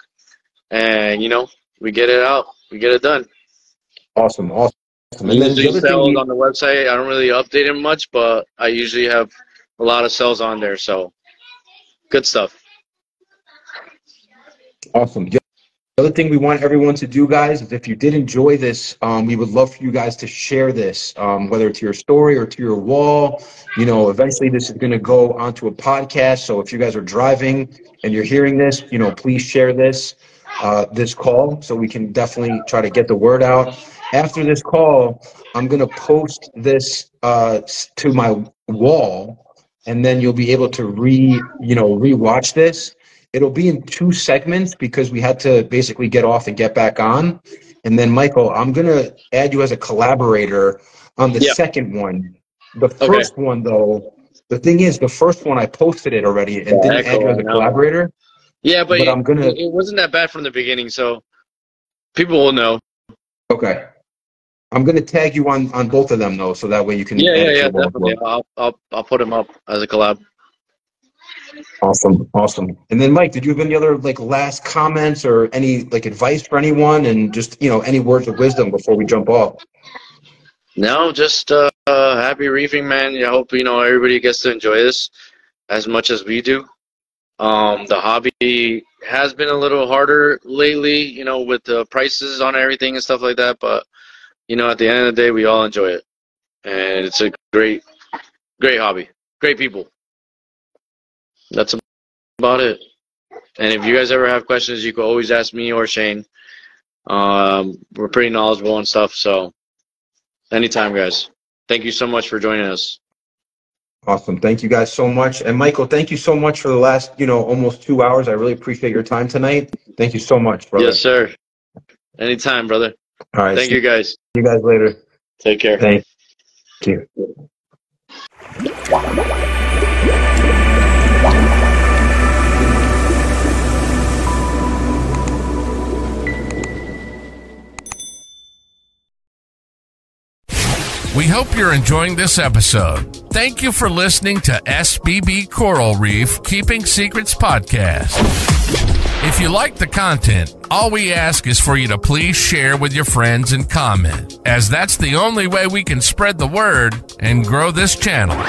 and you know, we get it out, we get it done. Awesome. And I then the other thing on the website, I don't really update it much, but I usually have a lot of sales on there, so good stuff. Awesome. The other thing we want everyone to do, guys, is if you did enjoy this, we would love for you guys to share this, whether to your story or to your wall. You know, eventually this is going to go onto a podcast. So if you guys are driving and you're hearing this, you know, please share this call so we can definitely try to get the word out. After this call, I'm going to post this to my wall, and then you'll be able to rewatch this. It'll be in 2 segments because we had to basically get off and get back on. And then, Michael, I'm going to add you as a collaborator on the second one. The first one, though, the thing is, the first one I posted it already and didn't add you as a collaborator. Yeah, but I'm gonna. It wasn't that bad from the beginning, so people will know. Okay. I'm going to tag you on both of them, though, so that way you can. Yeah, definitely. I'll put them up as a collab. Awesome. And then, Mike, did you have any other last comments or any advice for anyone, and just any words of wisdom before we jump off? No, just happy reefing, man. I hope everybody gets to enjoy this as much as we do. The hobby has been a little harder lately, with the prices on everything and stuff like that. But at the end of the day, we all enjoy it, and it's a great hobby, great people. That's about it. And if you guys ever have questions, you can always ask me or Shane. We're pretty knowledgeable and stuff, so anytime, guys. Thank you so much for joining us. Awesome. Thank you guys so much. And Michael, thank you so much for the last, almost 2 hours. I really appreciate your time tonight. Thank you so much, brother. Yes, sir. Anytime, brother. All right. Thank you, guys. See you guys later. Take care. Thank you. We hope you're enjoying this episode. Thank you for listening to SBB Coral Reef Keeping Secrets Podcast. If you like the content, all we ask is for you to please share with your friends and comment, as that's the only way we can spread the word and grow this channel.